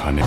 खाने।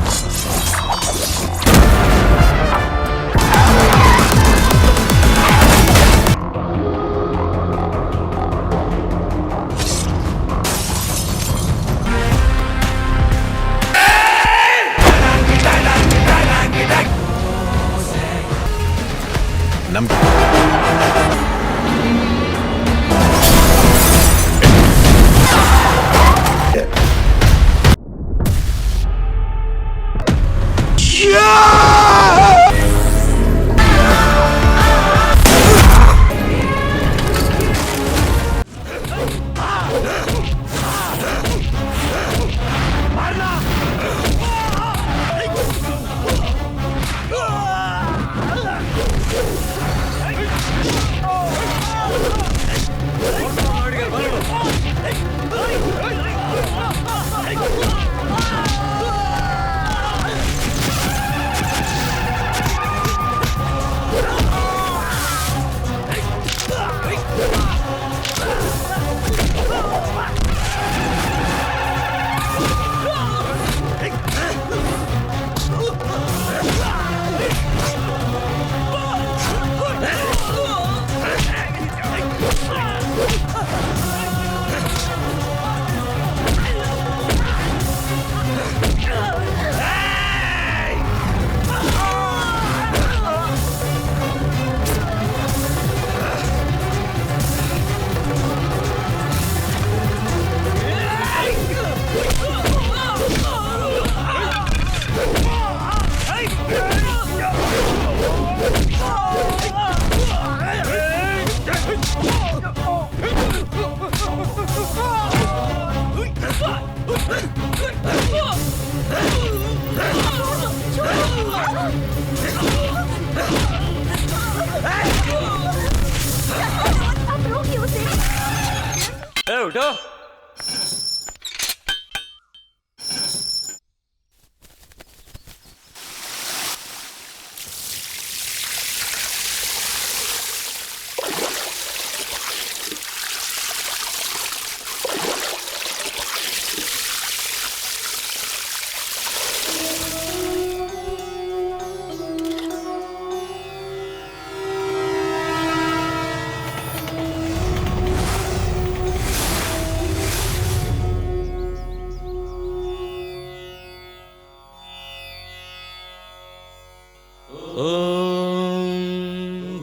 उठो।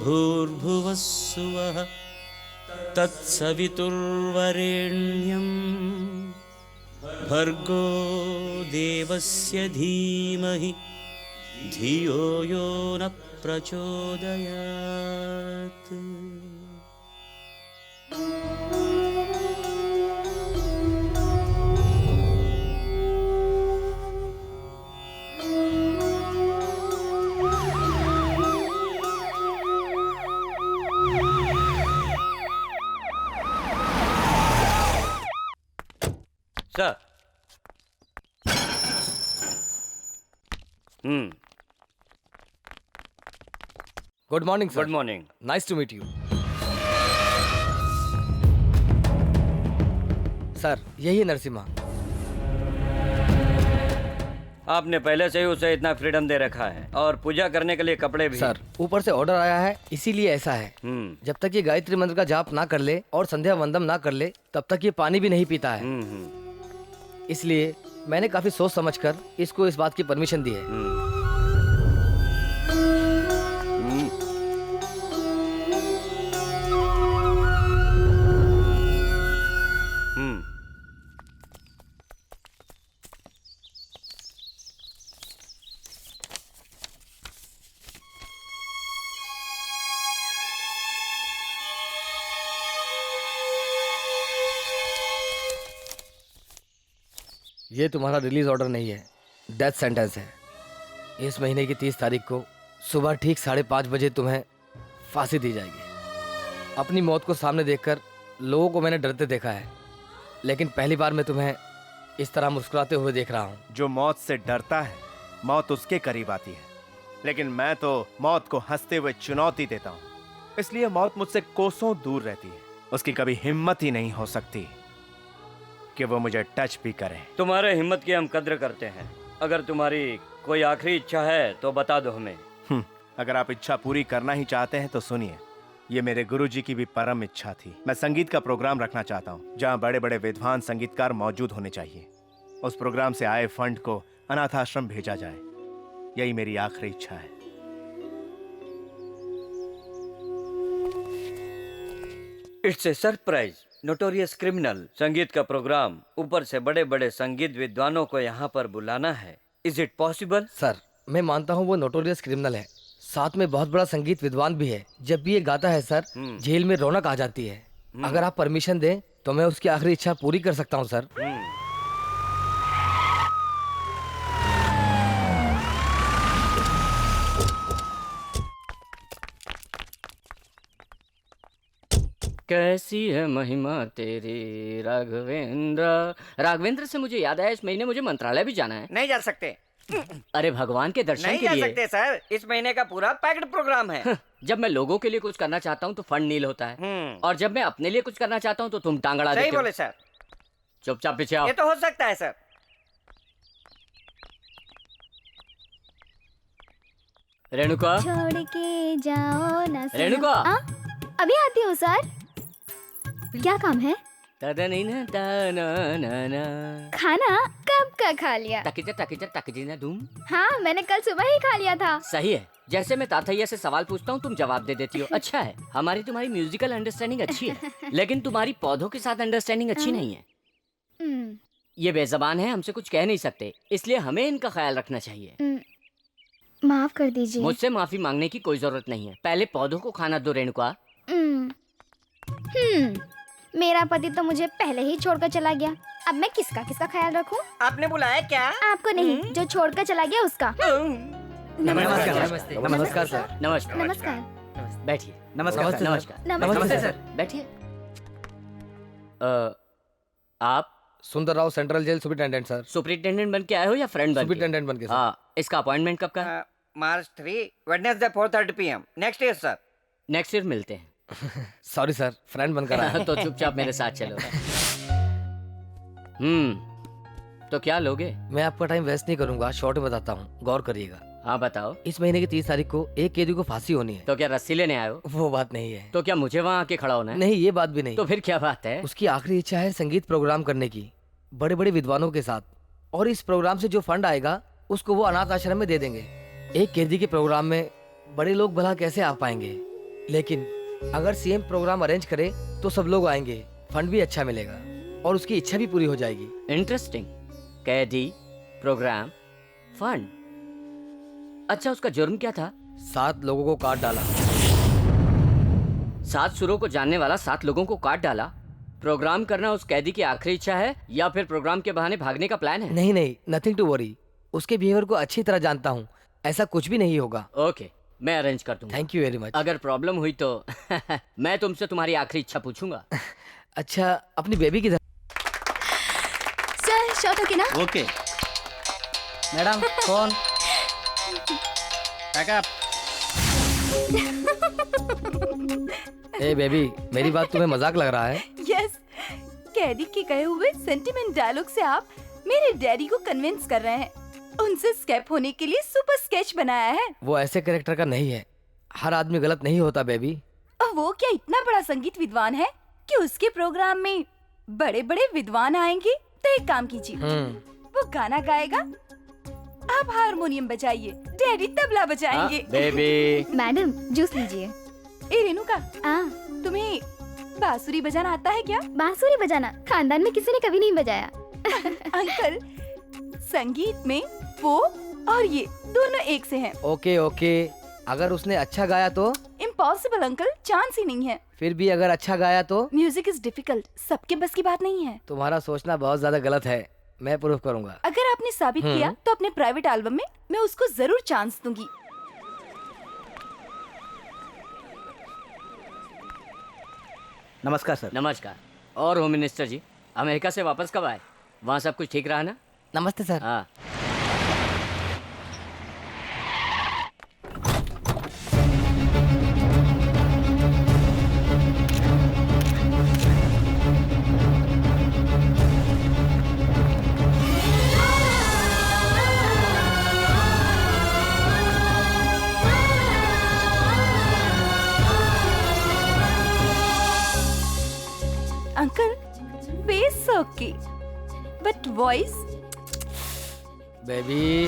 भूर्भुवस्सुवः तत्सवितुर्वरेण्यं भर्गो देवस्य धीमहि धियो यो न प्रचोदयात्। Sir. Good morning sir. Good morning. Nice to meet you sir. यही है नरसिम्हा। आपने पहले से ही उसे इतना फ्रीडम दे रखा है और पूजा करने के लिए कपड़े भी। सर ऊपर से ऑर्डर आया है, इसीलिए ऐसा है। जब तक ये गायत्री मंत्र का जाप ना कर ले और संध्या वंदन ना कर ले तब तक ये पानी भी नहीं पीता है। इसलिए मैंने काफी सोच समझकर इसको इस बात की परमिशन दी है। ये तुम्हारा रिलीज ऑर्डर नहीं है, डेथ सेंटेंस है। इस महीने की 30 तारीख को सुबह ठीक 5:30 बजे तुम्हें फांसी दी जाएगी। अपनी मौत को सामने देखकर लोगों को मैंने डरते देखा है, लेकिन पहली बार मैं तुम्हें इस तरह मुस्कुराते हुए देख रहा हूँ। जो मौत से डरता है मौत उसके करीब आती है, लेकिन मैं तो मौत को हंसते हुए चुनौती देता हूँ। इसलिए मौत मुझसे कोसों दूर रहती है। उसकी कभी हिम्मत ही नहीं हो सकती कि वो मुझे टच भी करे। तुम्हारे हिम्मत की हम कद्र करते हैं, अगर तुम्हारी कोई आखिरी इच्छा है तो बता दो हमें। अगर आप इच्छा पूरी करना ही चाहते हैं तो सुनिए, ये मेरे गुरुजी की भी परम इच्छा थी। मैं संगीत का प्रोग्राम रखना चाहता हूँ जहाँ बड़े बड़े विद्वान संगीतकार मौजूद होने चाहिए। उस प्रोग्राम से आए फंड को अनाथ आश्रम भेजा जाए, यही मेरी आखिरी इच्छा है। It's a surprise, notorious criminal. संगीत का प्रोग्राम, ऊपर से बड़े बड़े संगीत विद्वानों को यहाँ पर बुलाना है। Is it possible? सर मैं मानता हूँ वो नोटोरियस क्रिमिनल है, साथ में बहुत बड़ा संगीत विद्वान भी है। जब भी ये गाता है सर, जेल में रौनक आ जाती है। अगर आप परमिशन दें तो मैं उसकी आखिरी इच्छा पूरी कर सकता हूँ सर। कैसी है महिमा तेरी राघवेंद्र। राघवेंद्र से मुझे याद आया, इस महीने मुझे मंत्रालय भी जाना है। नहीं जा सकते। अरे भगवान के दर्शन नहीं के जा लिए। सकते सर, इस महीने का पूरा पैक्ड प्रोग्राम है। जब मैं लोगों के लिए कुछ करना चाहता हूँ तो फंड नील होता है, और जब मैं अपने लिए कुछ करना चाहता हूँ तो तुम टांग अड़ा सही देते हो। बोले सर। चुपचाप पीछे आओ। ये तो हो सकता है सर। रेणुका, छोड़ के जाओ ना सनम। रेणुका। अभी आती हूँ सर। क्या काम है? खाना कब का खा लिया? तकिजा धूम। हाँ मैंने कल सुबह ही खा लिया था। सही है, जैसे मैं ताथैया से सवाल पूछता हूँ तुम जवाब दे देती हो। अच्छा है, हमारी तुम्हारी म्यूजिकल अंडरस्टैंडिंग अच्छी है, लेकिन तुम्हारी पौधों के साथ अंडरस्टैंडिंग अच्छी नहीं है। ये बेजबान है, हमसे कुछ कह नहीं सकते, इसलिए हमें इनका ख्याल रखना चाहिए। माफ कर दीजिए। मुझसे माफी मांगने की कोई जरूरत नहीं है, पहले पौधों को खाना दो रेणुका। मेरा पति तो मुझे पहले ही छोड़कर चला गया, अब मैं किसका किसका ख्याल रखूं? आपने बुलाया क्या? आपको नहीं, जो छोड़कर चला गया उसका। नमस्कार। नमस्कार सर। नमस्कार। नमस्कार। बैठिए। नमस्कार नमस्ते नमस्ते सर। बैठिए। आप Sundar Rao, central jail superintendent sir. Superintendent बन के आए हो या फ्रेंड बन के? सुपरिटेंडेंट बन के सर। हाँ, इसका अपॉइंटमेंट कब का है? मार्च 3, Wednesday 4:30 PM next year sir. Next year मिलते हैं। सॉरी सर, फ्रेंड बनकर आया। तो चुपचाप मेरे साथ चलो। तो क्या लोगे? मैं आपका टाइम वेस्ट नहीं करूंगा, शॉर्ट में बताता हूँ, गौर करिएगा। हाँ बताओ। इस महीने की 30 तारीख को एक कैदी को फांसी होनी है। तो क्या रस्सी लेने आए हो? वो बात नहीं है। तो क्या मुझे वहाँ आके खड़ा होना है? नहीं, ये बात भी नहीं। तो फिर क्या बात है? उसकी आखिरी इच्छा है संगीत प्रोग्राम करने की, बड़े बड़े विद्वानों के साथ, और इस प्रोग्राम से जो फंड आएगा उसको वो अनाथ आश्रम में दे देंगे। एक कैदी के प्रोग्राम में बड़े लोग भला कैसे आ पाएंगे, लेकिन अगर सीएम प्रोग्राम अरेंज करे तो सब लोग आएंगे, फंड भी अच्छा मिलेगा और उसकी इच्छा भी पूरी हो जाएगी। इंटरेस्टिंग। कैदी, प्रोग्राम, फंड। अच्छा, उसका जुर्म क्या था? 7 लोगों को काट डाला। 7 सुरों को जानने वाला 7 लोगों को काट डाला। प्रोग्राम करना उस कैदी की आखिरी इच्छा है या फिर प्रोग्राम के बहाने भागने का प्लान है? नहीं नहीं, नथिंग टू वरी। उसके बिहेवियर को अच्छी तरह जानता हूँ, ऐसा कुछ भी नहीं होगा। ओके, मैं अरेंज कर दूंगा। Thank you very much. अगर प्रॉब्लम हुई तो मैं तुमसे तुम्हारी आखिरी इच्छा पूछूंगा। अच्छा, अपनी बेबी किधर? सर शॉट ओके ना? Okay madam, phone pack up. ए बेबी, मेरी बात तुम्हें मजाक लग रहा है? यस, कैदी के कहे हुए सेंटिमेंट डायलॉग से आप मेरे डैडी को कन्विंस कर रहे हैं। उनसे स्केप होने के लिए सुपर स्केच बनाया है। वो ऐसे कैरेक्टर का नहीं है, हर आदमी गलत नहीं होता बेबी। और वो क्या इतना बड़ा संगीत विद्वान है कि उसके प्रोग्राम में बड़े बड़े विद्वान आएंगे? तो एक काम कीजिए, वो गाना गाएगा, आप हारमोनियम बजाइए, डैडी तबला बजाएंगे। बेबी। मैडम जूस लीजिए। ए रेणुका, तुम्हें बांसुरी बजाना आता है क्या? बांसुरी बजाना खानदान में किसी ने कभी नहीं बजाया। अंकल, संगीत में वो और ये दोनों एक से हैं। ओके ओके, अगर उसने अच्छा गाया तो? इम्पॉसिबल अंकल, चांस ही नहीं है। फिर भी अगर अच्छा गाया तो? म्यूजिक इज डिफिकल्ट, सबके बस की बात नहीं है। तुम्हारा सोचना बहुत ज्यादा गलत है, मैं प्रूफ करूंगा। अगर आपने साबित किया तो अपने प्राइवेट एल्बम में मैं उसको जरूर चांस दूंगी। नमस्कार सर। नमस्कार। और होम मिनिस्टर जी, अमेरिका से वापस कब आए? वहाँ सब कुछ ठीक रहा ना? नमस्ते सर। हाँ। Okay, but voice baby.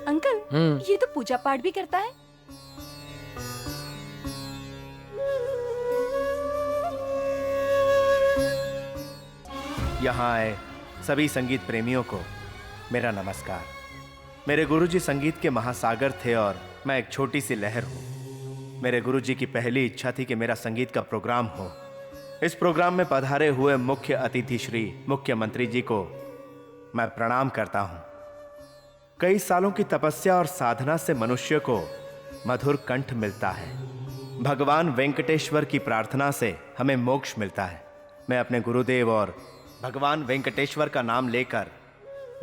Uncle, ये तो पूजा पाठ भी करता है। यहाँ आए सभी संगीत प्रेमियों को मेरा नमस्कार। मेरे गुरुजी संगीत के महासागर थे और मैं एक छोटी सी लहर हूँ। मेरे गुरुजी की पहली इच्छा थी कि मेरा संगीत का प्रोग्राम हो। इस प्रोग्राम में पधारे हुए मुख्य अतिथि श्री मुख्यमंत्री जी को मैं प्रणाम करता हूँ। कई सालों की तपस्या और साधना से मनुष्य को मधुर कंठ मिलता है। भगवान वेंकटेश्वर की प्रार्थना से हमें मोक्ष मिलता है। मैं अपने गुरुदेव और भगवान वेंकटेश्वर का नाम लेकर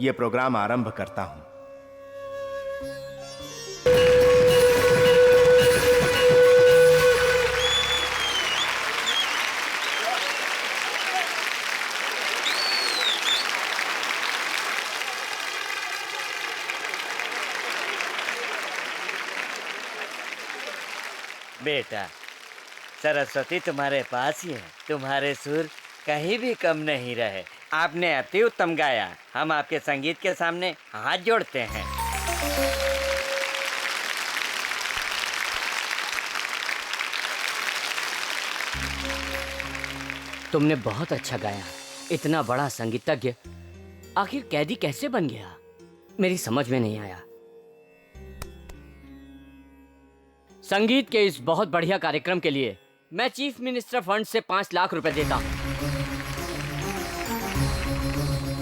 यह प्रोग्राम आरंभ करता हूं। बेटा, सरस्वती तुम्हारे पास ही है। तुम्हारे सुर कहीं भी कम नहीं रहे। आपने अति उत्तम गाया। हम आपके संगीत के सामने हाथ जोड़ते हैं। तुमने बहुत अच्छा गाया। इतना बड़ा संगीतज्ञ आखिर कैदी कैसे बन गया, मेरी समझ में नहीं आया। संगीत के इस बहुत बढ़िया कार्यक्रम के लिए मैं चीफ मिनिस्टर फंड से 5 लाख रुपए देता हूं।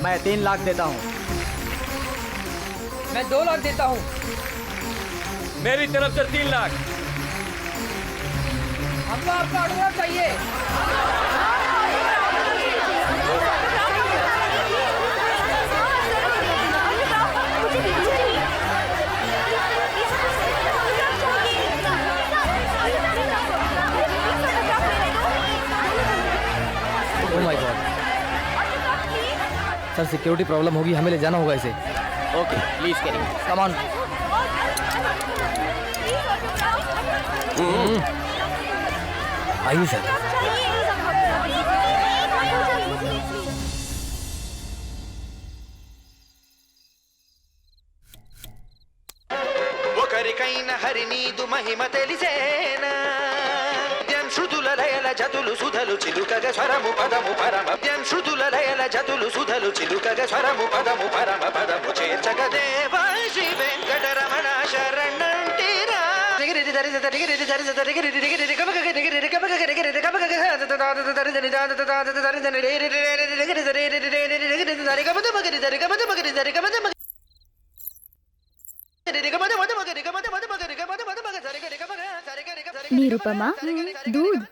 मैं 3 लाख देता हूँ। मैं 2 लाख देता हूँ। मेरी तरफ से 3 लाख। हमको आपका अनुरोध चाहिए। Oh my God, sir security problem होगी, हमें ले जाना होगा इसे। ओके, प्लीज करिए। Come on. आइए सर। ఒకరికైన హరినీదు మహిమ తెలిసేనా శృతుల లయల జతులు సుధలు చిలుకగ స్వరము పదము పరమ శృతుల లయల జతులు సుధలు చిలుకగ స్వరము పదము పరమ పదము చేర్చగ దేవ శ్రీ వెంకటరమణ శరణంటిరా निरुपमा, दूध।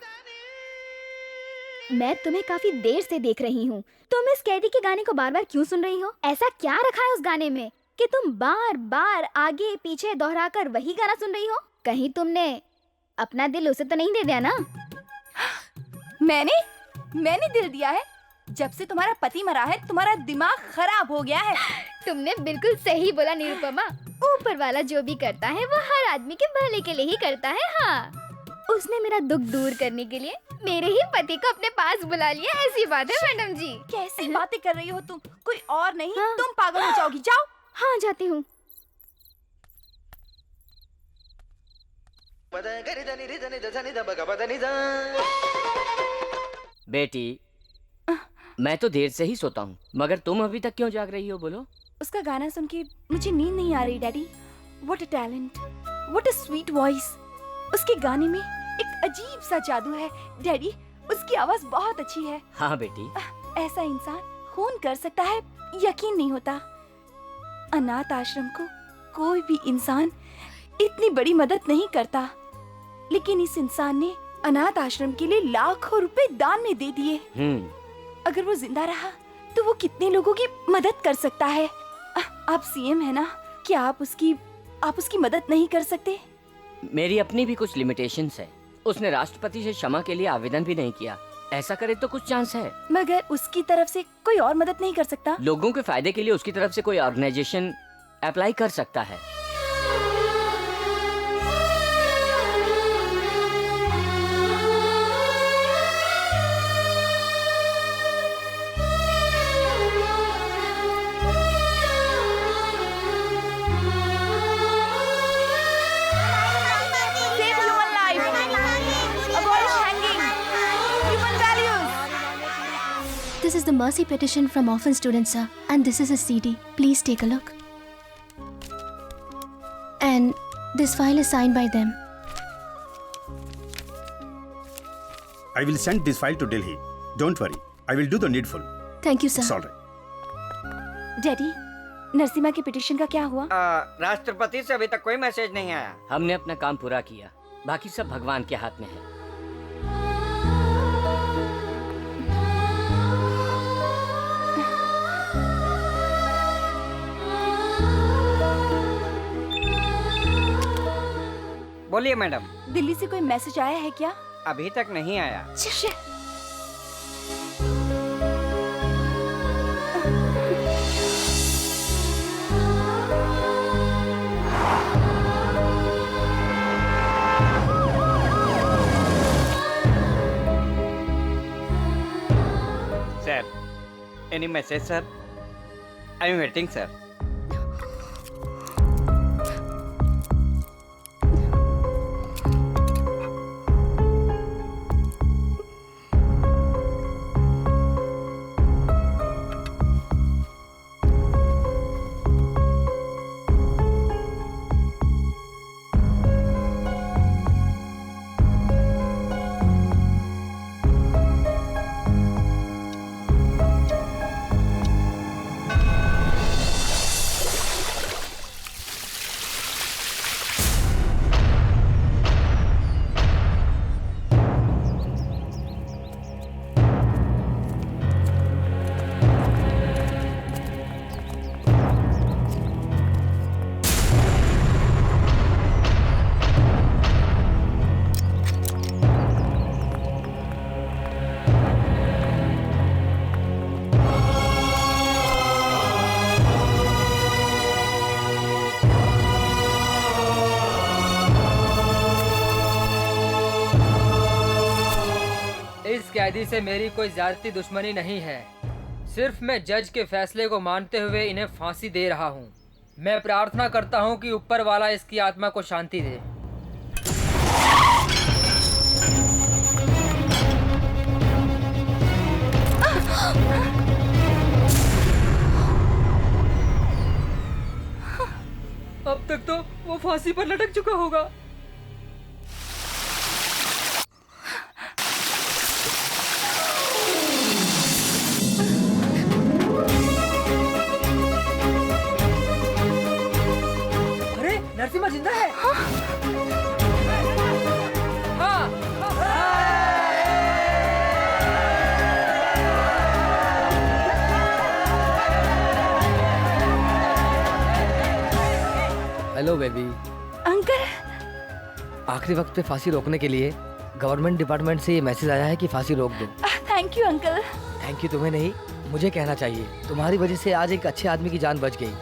मैं तुम्हें काफी देर से देख रही हूँ। तुम इस कैदी के गाने को बार बार क्यों सुन रही हो? ऐसा क्या रखा है उस गाने में कि तुम बार बार आगे पीछे दोहराकर वही गाना सुन रही हो? कहीं तुमने अपना दिल उसे तो नहीं दे दिया ना? मैंने दिल दिया है। जब से तुम्हारा पति मरा है तुम्हारा दिमाग खराब हो गया है। तुमने बिल्कुल सही बोला निरुपमा। ऊपर वाला जो भी करता है वो हर आदमी के भले के लिए ही करता है। हाँ, उसने मेरा दुख दूर करने के लिए मेरे ही पति को अपने पास बुला लिया। ऐसी बात है मैडम जी। कैसी बातें कर रही हो तुम? कोई और नहीं, हाँ। तुम पागल हो जाओगी। जाओ। हाँ, जाती हूँ। बेटी, मैं तो देर से ही सोता हूँ, मगर तुम अभी तक क्यों जाग रही हो? बोलो। उसका गाना सुन के मुझे नींद नहीं आ रही daddy. What a talent, what a sweet voice. उसके गाने में एक अजीब सा जादू है डैडी। उसकी आवाज बहुत अच्छी है। हाँ बेटी। ऐसा इंसान खून कर सकता है, यकीन नहीं होता। अनाथ आश्रम को कोई भी इंसान इतनी बड़ी मदद नहीं करता, लेकिन इस इंसान ने अनाथ आश्रम के लिए लाखों रुपए दान में दे दिए। अगर वो जिंदा रहा तो वो कितने लोगों की मदद कर सकता है। आप सीएम है ना, क्या आप उसकी मदद नहीं कर सकते? मेरी अपनी भी कुछ लिमिटेशंस है। उसने राष्ट्रपति से क्षमा के लिए आवेदन भी नहीं किया। ऐसा करे तो कुछ चांस है। मगर उसकी तरफ से कोई और मदद नहीं कर सकता? लोगों के फायदे के लिए उसकी तरफ से कोई ऑर्गेनाइजेशन अप्लाई कर सकता है। Save human life. Abolish hanging. Human values. This is the mercy petition from orphan students, sir. And this is a CD. Please take a look. And this file is signed by them. I will send this file to Delhi. Don't worry. I will do the needful. Thank you, sir. It's all right. Daddy, Narasimha की petition का क्या हुआ? राष्ट्रपति से अभी तक कोई message नहीं आया। हमने अपना काम पूरा किया, बाकी सब भगवान के हाथ में है। बोलिए मैडम। दिल्ली से कोई मैसेज आया है क्या? अभी तक नहीं आया। Shit. Sir, any message sir? I am waiting sir. कैदी से मेरी कोई ज्यादती दुश्मनी नहीं है। सिर्फ मैं जज के फैसले को मानते हुए इन्हें फांसी दे रहा हूँ। मैं प्रार्थना करता हूँ कि ऊपर वाला इसकी आत्मा को शांति दे। अब तक तो वो फांसी पर लटक चुका होगा। नरसिम्हा जिंदा है। हाँ। Hello baby. अंकल, आखिरी वक्त पे फांसी रोकने के लिए गवर्नमेंट डिपार्टमेंट से ये मैसेज आया है कि फांसी रोक दो। Thank you uncle. Thank you तुम्हें नहीं, मुझे कहना चाहिए। तुम्हारी वजह से आज एक अच्छे आदमी की जान बच गई।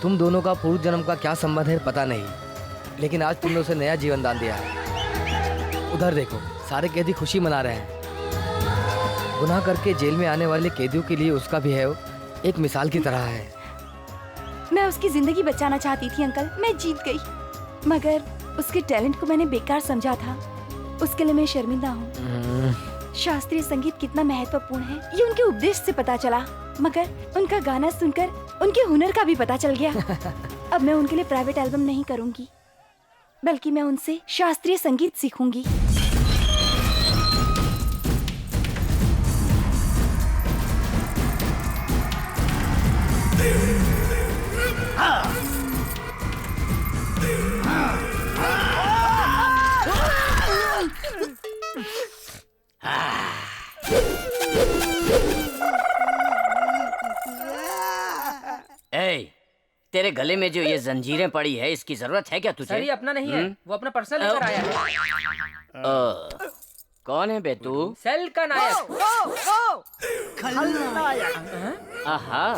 तुम दोनों का पूर्व जन्म का क्या संबंध है पता नहीं, लेकिन आज तुमने उसे नया जीवन दान दिया है। उधर देखो, सारे कैदी खुशी मना रहे हैं। गुनाह करके जेल में आने वाले कैदियों के लिए उसका भी है एक मिसाल की तरह है। मैं उसकी जिंदगी बचाना चाहती थी अंकल, मैं जीत गई। मगर उसके टैलेंट को मैंने बेकार समझा था, उसके लिए मैं शर्मिंदा हूँ। शास्त्रीय संगीत कितना महत्वपूर्ण है ये उनके उपदेश से पता चला, मगर उनका गाना सुनकर उनके हुनर का भी पता चल गया। अब मैं उनके लिए प्राइवेट एल्बम नहीं करूंगी, बल्कि मैं उनसे शास्त्रीय संगीत सीखूंगी। तेरे गले में जो ये जंजीरें पड़ी है, इसकी जरूरत है क्या तुझे? सर ये अपना नहीं है, वो अपना पर्सनल लेकर आया है। कौन है बे तू? सेल का नायक। आहा,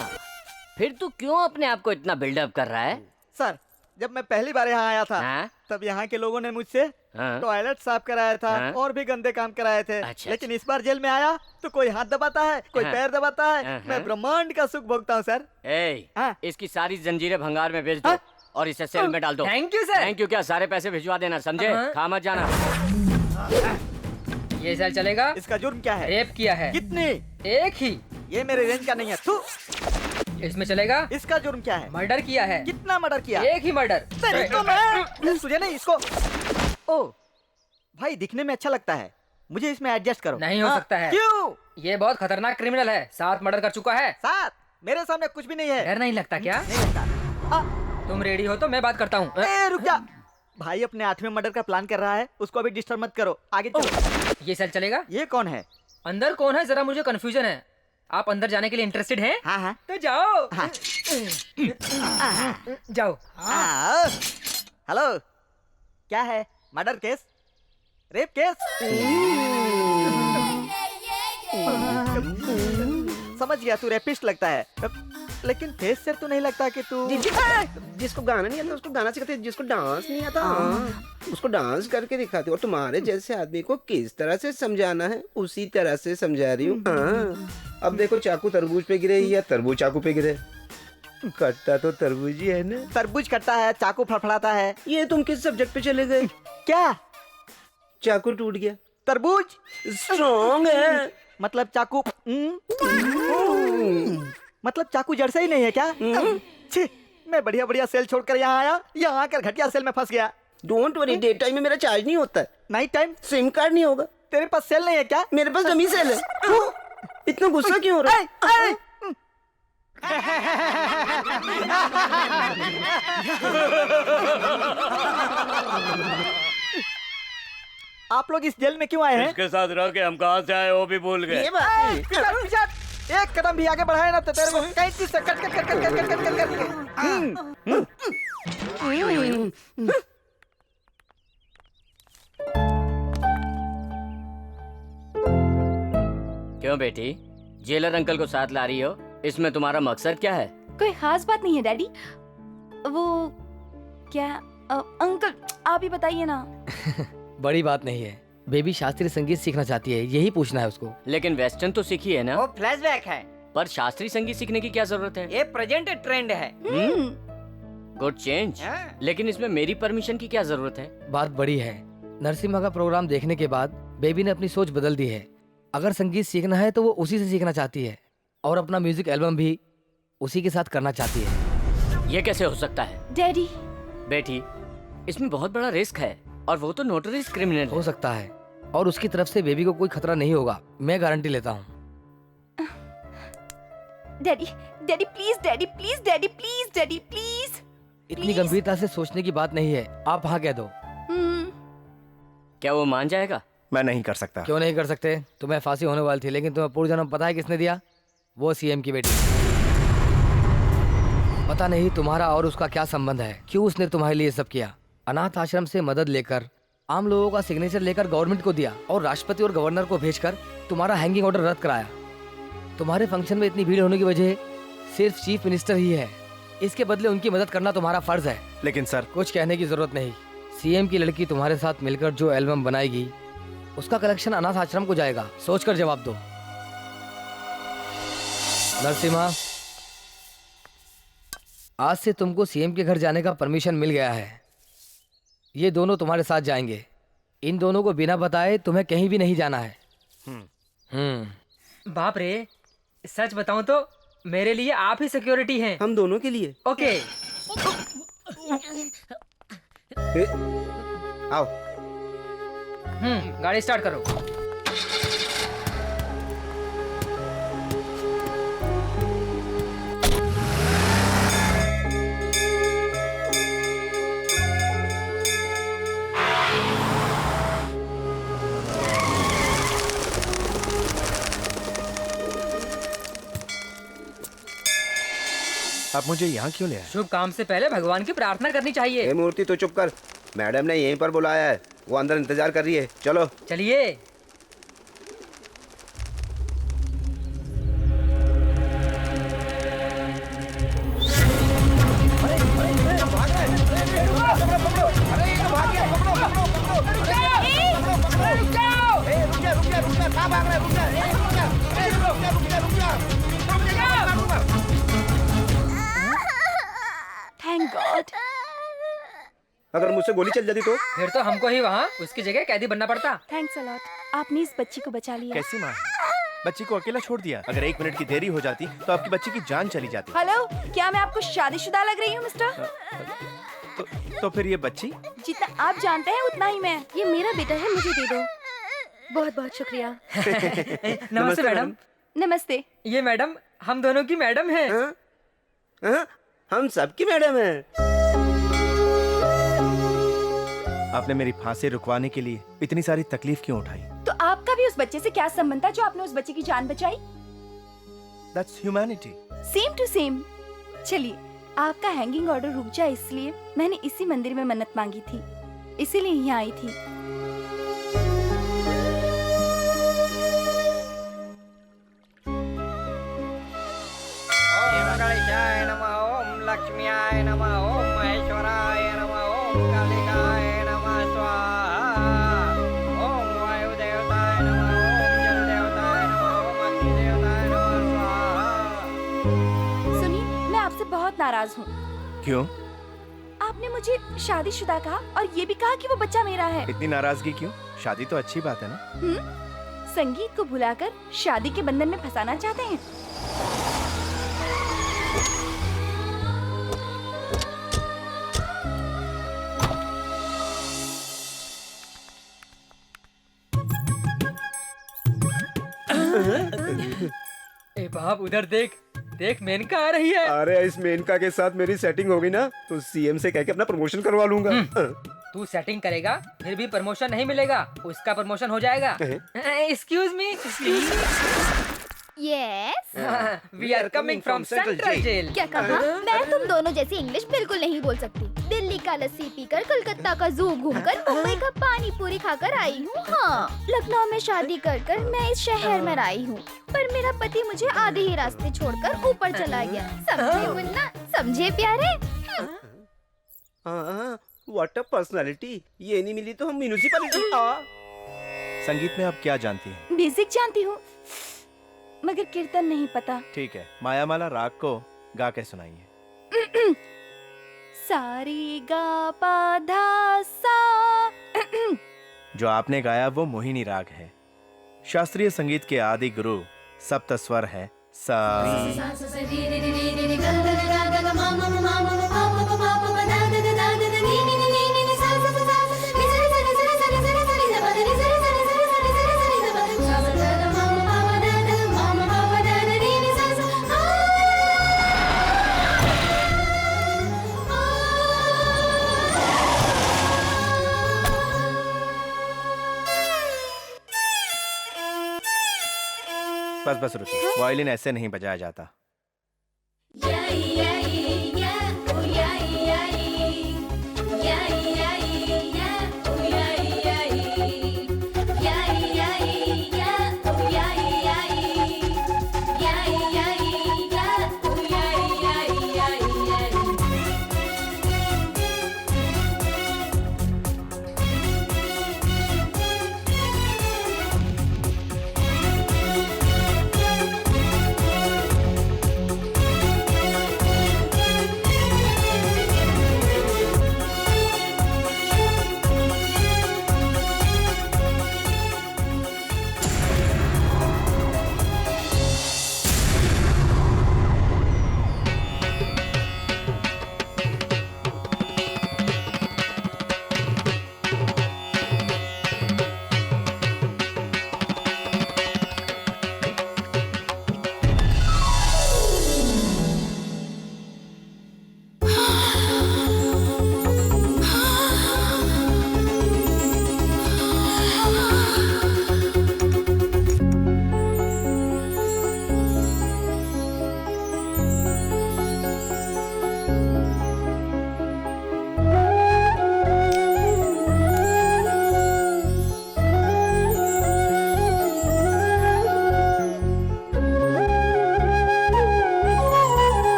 फिर तू क्यों अपने आप को इतना बिल्डअप कर रहा है? सर, जब मैं पहली बार यहाँ आया था हाँ? तब यहाँ के लोगों ने मुझसे हाँ? टॉयलेट साफ कराया था हाँ? और भी गंदे काम कराए थे। अच्छा, लेकिन इस बार जेल में आया तो कोई हाथ दबाता है, कोई हाँ? पैर दबाता है। हाँ? मैं ब्रह्मांड का सुख भोगता हूँ सर। ए, इसकी सारी जंजीरें भंगार में भेज दो हाँ? और इसे सेल में डाल दो। Thank you sir. Thank you क्या, सारे पैसे भिजवा देना, समझे? हाँ? खा मत जाना। ये सेल चलेगा। इसका जुर्म क्या है? रेप किया है। कितनी? एक ही। ये मेरे रेंज का नहीं है। थू। इसमें चलेगा। इसका जुर्म क्या है? मर्डर किया है। कितना मर्डर किया? एक ही मर्डर। तेरे को मैं तुझे नहीं, इसको। ओ भाई, दिखने में अच्छा लगता है, मुझे इसमें एडजस्ट करो। नहीं हो सकता है। क्यों? ये बहुत खतरनाक क्रिमिनल है, 7 मर्डर कर चुका है। 7? मेरे सामने कुछ भी नहीं है। डर नहीं लगता क्या? नहीं लगता। तुम रेडी हो तो मैं बात करता हूँ। रुक जा। भाई अपने 8वें मर्डर का प्लान कर रहा है, उसको अभी डिस्टर्ब मत करो, आगे चलो। ये सेल चलेगा। ये कौन है? अंदर कौन है, जरा मुझे कंफ्यूजन है। आप अंदर जाने के लिए इंटरेस्टेड हैं? हाँ हाँ। तो जाओ। हाँ। जाओ। हेलो, क्या है? Murder case? Rape case? समझ गया, तू रेपिस्ट लगता है, लेकिन फेस से तो नहीं लगता कि तू। जिसको गाना नहीं आता उसको गाना सिखाते, जिसको डांस नहीं आता उसको डांस करके दिखाते। और तुम्हारे जैसे आदमी को किस तरह से समझाना है उसी तरह से समझा रही हूँ। अब देखो, चाकू तरबूज पे गिरे या तरबूज चाकू पे गिरे, कटता तो तरबूज ही है ना। तरबूज कटता है, चाकू फड़फड़ाता है। ये तुम किस सब्जेक्ट पे चले गए? क्या? चाकू टूट गया। तरबूज स्ट्रॉन्ग है, मतलब चाकू मतलब चाकू जड़ से ही नहीं है क्या? छी, मैं बढ़िया बढ़िया सेल छोड़कर यहाँ आया, यहाँ आकर घटिया सेल में फंस गया। डोंट वरी, डे टाइम में मेरा चार्ज नहीं होता है। नाइट टाइम सिम कार्ड नहीं होगा। तेरे पास सेल नहीं है क्या? मेरे पास डमी सेल है। इतना गुस्सा क्यों हो रहा है? आप लोग इस जेल में क्यों आए हैं? इसके साथ रह के हम कहाँ से आए वो भी भूल गए। ये बात नहीं। एक कदम भी आगे बढ़ाए ना तो तेरे को कैंची से cut cut cut cut cut cut cut cut क्यों बेटी, जेलर अंकल को साथ ला रही हो? इसमें तुम्हारा मकसद क्या है? कोई खास बात नहीं है डैडी। वो क्या अंकल आप ही बताइए ना। बड़ी बात नहीं है, बेबी शास्त्रीय संगीत सीखना चाहती है, यही पूछना है उसको। लेकिन वेस्टर्न तो सीखी है ना? वो फ्लैशबैक है, पर शास्त्रीय संगीत सीखने की क्या जरूरत है? ये प्रेजेंट ट्रेंड है। Good change. लेकिन इसमें मेरी परमिशन की क्या जरूरत है? बात बड़ी है। नरसिम्हा का प्रोग्राम देखने के बाद बेबी ने अपनी सोच बदल दी है। अगर संगीत सीखना है तो वो उसी से सीखना चाहती है और अपना म्यूजिक एल्बम भी उसी के साथ करना चाहती है। ये कैसे हो सकता है? डैडी बेटी, इसमें बहुत बड़ा रिस्क है और वो तो नोटरीज क्रिमिनल हो सकता है और उसकी तरफ से बेबी को कोई खतरा नहीं होगा, मैं गारंटी लेता हूँ। Daddy daddy please, daddy please, daddy please, daddy please. इतनी गंभीरता से सोचने की बात नहीं है, आप हाँ कह दो। क्या वो मान जाएगा? मैं नहीं कर सकता। क्यों नहीं कर सकते? तुम्हें फांसी होने वाली थी, लेकिन तुम्हें पूर्व जन्म पता है किसने दिया? वो सीएम की बेटी। पता नहीं तुम्हारा और उसका क्या संबंध है, क्यों उसने तुम्हारे लिए सब किया। अनाथ आश्रम से मदद लेकर, आम लोगों का सिग्नेचर लेकर गवर्नमेंट को दिया और राष्ट्रपति और गवर्नर को भेजकर तुम्हारा हैंगिंग ऑर्डर रद्द कराया। तुम्हारे फंक्शन में इतनी भीड़ होने की वजह सिर्फ चीफ मिनिस्टर ही है। इसके बदले उनकी मदद करना तुम्हारा फर्ज है। लेकिन सर, कुछ कहने की जरूरत नहीं। सीएम की लड़की तुम्हारे साथ मिलकर जो एल्बम बनाएगी उसका कलेक्शन अनाथ आश्रम को जाएगा। सोचकर जवाब दो। नरसिम्हा, आज से तुमको सीएम के घर जाने का परमिशन मिल गया है। ये दोनों तुम्हारे साथ जाएंगे। इन दोनों को बिना बताए तुम्हें कहीं भी नहीं जाना है। बाप रे, सच बताऊं तो मेरे लिए आप ही सिक्योरिटी हैं। हम दोनों के लिए। ओके। आओ। गाड़ी स्टार्ट करो। आप मुझे यहाँ क्यों ले आए? शुभ काम से पहले भगवान की प्रार्थना करनी चाहिए। मूर्ति तो चुप कर, मैडम ने यहीं पर बुलाया है, वो अंदर इंतजार कर रही है। चलो। चलिए। अगर मुझसे गोली चल जाती तो? फिर तो हमको ही वहाँ उसकी जगह कैदी बनना पड़ता। थैंक्स अलॉट, आपने इस बच्ची को बचा लिया। कैसी माँ है? बच्ची को अकेला छोड़ दिया। अगर 1 मिनट की देरी हो जाती तो आपकी बच्ची की जान चली जाती। हेलो, क्या मैं आपको शादीशुदा लग रही हूँ मिस्टर? तो फिर ये बच्ची? जितना आप जानते हैं उतना ही मैं। ये मेरा बेटा है, मुझे दे दो। बहुत बहुत शुक्रिया। नमस्ते मैडम। नमस्ते। ये मैडम हम दोनों की मैडम है। हम सबकी मैडम है। आपने मेरी फांसी रुकवाने के लिए इतनी सारी तकलीफ क्यों उठाई? तो आपका भी उस बच्चे से क्या संबंध था जो आपने उस बच्चे की जान बचाई? That's humanity. Same to same. चलिए, आपका हैंगिंग ऑर्डर रुक जाए इसलिए मैंने इसी मंदिर में मन्नत मांगी थी, इसीलिए यहाँ आई थी। गणेशाय नमः, ओम लक्ष्म्याय नमः, ओम महेश्वराय नमः, ओम कालिकाय नमः स्वाहा, ओम वायु देवताय नमः, ओम जल देवताय नमः, ओम अग्नि देवताय नमः स्वाहा। सुनिए, मैं आपसे बहुत नाराज हूँ। क्यों? आपने मुझे शादीशुदा कहा और ये भी कहा कि वो बच्चा मेरा है। इतनी नाराजगी क्यों? शादी तो अच्छी बात है ना? संगीत को भुलाकर शादी के बंधन में फंसाना चाहते हैं? ए बाप, उधर देख देख, मेनका आ रही है। अरे इस मेनका के साथ मेरी सेटिंग होगी ना तो सीएम से कह के अपना प्रमोशन करवा लूंगा। तू सेटिंग करेगा फिर भी प्रमोशन नहीं मिलेगा, उसका प्रमोशन हो जाएगा। Excuse me. Yes, we are coming from central jail. क्या कहा? मैं तुम दोनों जैसी इंग्लिश बिल्कुल नहीं बोल सकती। दिल्ली का लस्सी पीकर, कलकत्ता का जू घूमकर, मुंबई का पानी पूरी खाकर आई हूँ। हाँ, लखनऊ में शादी कर कर मैं इस शहर में आई हूँ, पर मेरा पति मुझे आधे ही रास्ते छोड़कर ऊपर चला गया। समझे मुन्ना, समझे प्यारे? What a personality. ये नहीं मिली तो हम म्यूनिसिपैलिटी। संगीत में आप क्या जानती हैं? बेसिक जानती हूँ, मगर कीर्तन नहीं पता। ठीक है, मायामाला राग को गा के सुनाइए। सारी गा पा धा सा। जो आपने गाया वो मोहिनी राग है। शास्त्रीय संगीत के आदि गुरु सप्त स्वर है सा। बस रुकिए, वायलिन ऐसे नहीं बजाया जाता।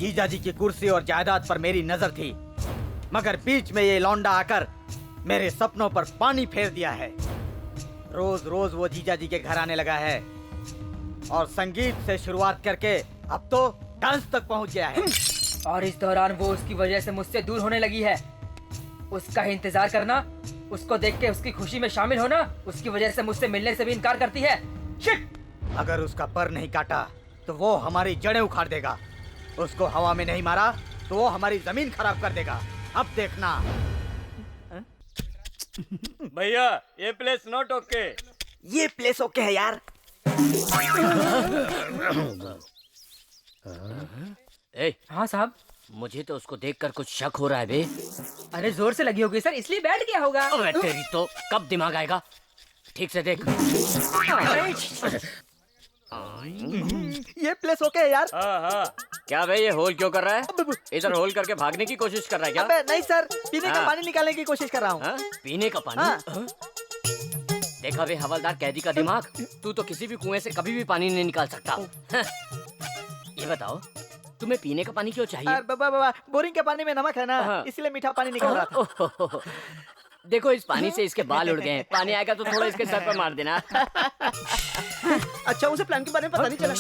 जीजा जी की कुर्सी और जायदाद पर मेरी नजर थी, मगर बीच में ये लौंडा आकर मेरे सपनों पर पानी फेर दिया है। रोज रोज वो जीजा जी के घर आने लगा है और संगीत से शुरुआत करके अब तो डांस तक पहुंच गया है। और इस दौरान वो उसकी वजह से मुझसे दूर होने लगी है। उसका ही इंतजार करना, उसको देख के उसकी खुशी में शामिल होना, उसकी वजह से मुझसे मिलने से भी इनकार करती है। शिट! अगर उसका पर नहीं काटा तो वो हमारी जड़ें उखाड़ देगा। उसको हवा में नहीं मारा तो वो हमारी जमीन खराब कर देगा। अब देखना। भैया ये प्लेस नॉट ओके। ये प्लेस ओके है यार। ए, हाँ साहब। मुझे तो उसको देखकर कुछ शक हो रहा है बे। अरे जोर से लगी होगी सर, इसलिए बैठ गया होगा। अबे तेरी तो कब दिमाग आएगा? ठीक से देख। ये प्लेस ओके है यार। हाँ। क्या बे, ये होल क्यों कर रहा है? इधर होल करके भागने की कोशिश कर रहा है क्या? अबे नहीं सर, पीने का हाँ। पानी निकालने की कोशिश कर रहा हूँ। हाँ? पीने का पानी? हाँ। हाँ? देखा बे हवलदार कैदी का दिमाग, तू तो किसी भी कुएं से कभी भी पानी नहीं निकाल सकता। हाँ। ये बताओ तुम्हें पीने का पानी क्यों चाहिए? बाबा बोरिंग के पानी में नमक है ना, हाँ। इसलिए मीठा पानी निकल रहा था। ओहो, देखो इस पानी से इसके बाल उड़ गए हैं। पानी आएगा तो थोड़ा इसके सर पर मार देना। अच्छा उसे प्लान के बारे में पता नहीं चला।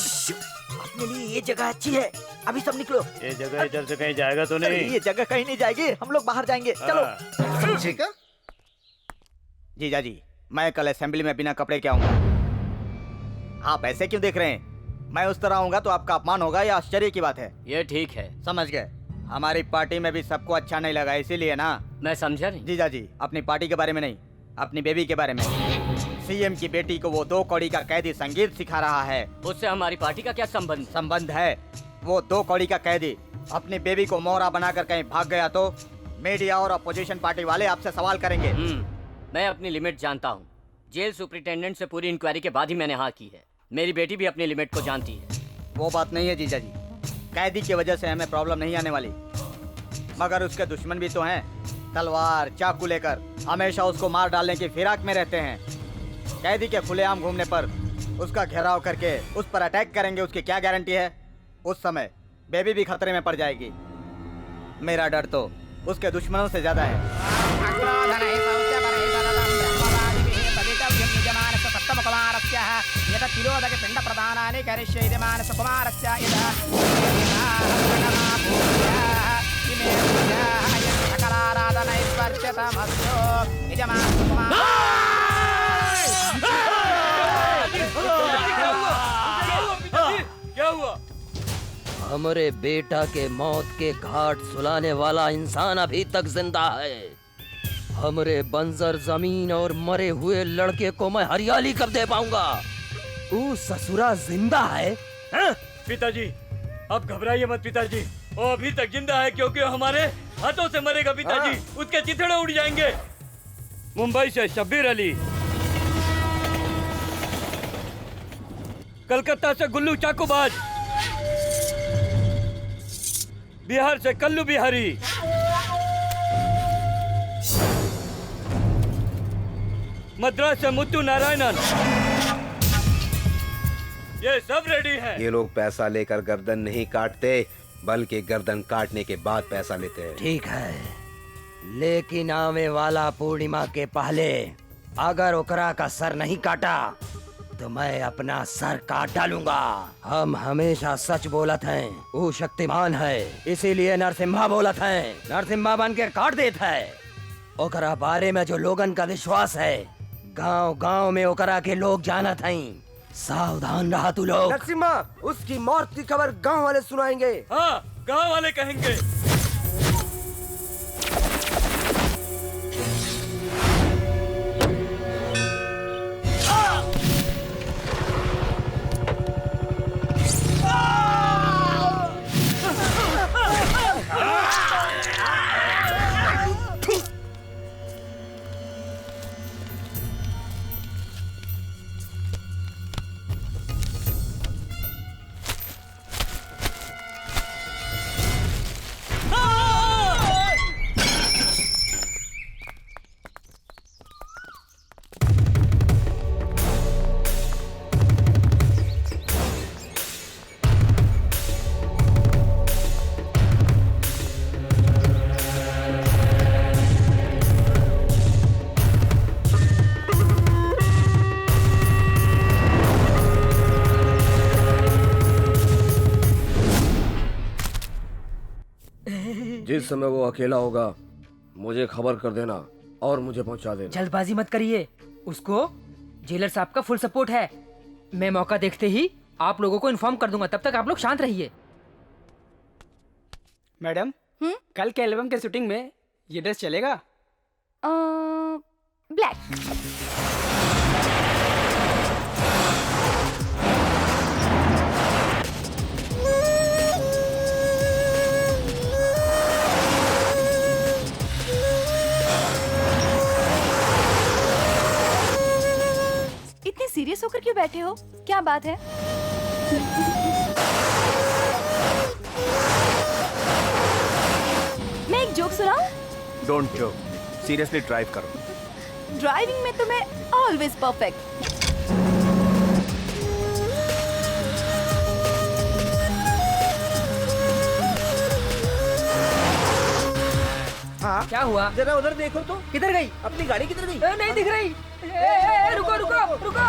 अपने लिए ये जगह अच्छी है, अभी सब निकलो। ये जगह इधर से कहीं जाएगा तो नहीं? ये जगह कहीं नहीं जाएगी, हम लोग बाहर जाएंगे। चलो। ठीक है। जीजा जी, मैं कल असेंबली में बिना कपड़े के आऊंगा। आप ऐसे क्यों देख रहे हैं? मैं उस तरह आऊंगा तो आपका अपमान होगा, या आश्चर्य की बात है? ये ठीक है। समझ गए। हमारी पार्टी में भी सबको अच्छा नहीं लगा, इसीलिए ना। मैं समझा नहीं। जीजा जी, अपनी पार्टी के बारे में नहीं, अपनी बेबी के बारे में। सीएम की बेटी को वो 2 कौड़ी का कैदी संगीत सिखा रहा है। उससे हमारी पार्टी का क्या संबंध? संबंध है। वो 2 कौड़ी का कैदी अपनी बेबी को मोहरा बनाकर कहीं भाग गया तो मीडिया और अपोजिशन पार्टी वाले आपसे सवाल करेंगे। मैं अपनी लिमिट जानता हूँ। जेल सुपरिटेंडेंट से पूरी इंक्वायरी के बाद ही मैंने हाँ की है। मेरी बेटी भी अपनी लिमिट को जानती है। वो बात नहीं है जीजा जी, कैदी की वजह से हमें प्रॉब्लम नहीं आने वाली, मगर उसके दुश्मन भी तो हैं। तलवार चाकू लेकर हमेशा उसको मार डालने की फिराक में रहते हैं। कैदी के खुलेआम घूमने पर उसका घेराव करके उस पर अटैक करेंगे, उसकी क्या गारंटी है? उस समय बेबी भी खतरे में पड़ जाएगी। मेरा डर तो उसके दुश्मनों से ज्यादा है। क्या हुआ? हमारे बेटा के मौत के घाट सुलाने वाला इंसान अभी तक जिंदा है। हमारे बंजर जमीन और मरे हुए लड़के को मैं हरियाली कब दे पाऊंगा? वो ससुरा जिंदा है? पिताजी अब घबराइए मत पिताजी, वो अभी तक जिंदा है क्योंकि वो हमारे हाथों से मरेगा पिताजी। उसके चिथड़े उड़ जाएंगे। मुंबई से शब्बीर अली, कलकत्ता से गुल्लू चाकूबाज, बिहार से कल्लू बिहारी, मद्रास से मुत्तू नारायणन, ये सब रेडी हैं। ये लोग पैसा लेकर गर्दन नहीं काटते, बल्कि गर्दन काटने के बाद पैसा लेते हैं। ठीक है, लेकिन आने वाला पूर्णिमा के पहले अगर ओकरा का सर नहीं काटा तो मैं अपना सर काट डालूंगा। हम हमेशा सच बोलत हैं, वो शक्तिमान है, इसीलिए नरसिम्हा बोलत हैं। नरसिम्हा बन के काट देता है। ओकरा बारे में जो लोगन का विश्वास है, गांव गांव में ओकरा के लोग जानत हैं। सावधान रहा तू लोग। नरसिम्हा, उसकी मौत की खबर गांव वाले सुनाएंगे। हाँ, गांव वाले कहेंगे। जिस समय वो अकेला होगा मुझे खबर कर देना और मुझे पहुंचा देना। जल्दबाजी मत करिए, उसको जेलर साहब का फुल सपोर्ट है। मैं मौका देखते ही आप लोगों को इन्फॉर्म कर दूंगा, तब तक आप लोग शांत रहिए। मैडम, कल के एल्बम के शूटिंग में ये ड्रेस चलेगा? ब्लैक। इतने सीरियस होकर क्यों बैठे हो? क्या बात है? मैं एक जोक सुनाऊं? डोंट जोक, सीरियसली ड्राइव करो। ड्राइविंग में तो मैं ऑलवेज परफेक्ट। हाँ, क्या हुआ? जरा उधर देखो तो। किधर गई? अपनी गाड़ी किधर गई? नहीं दिख रही। रुको रुको रुको।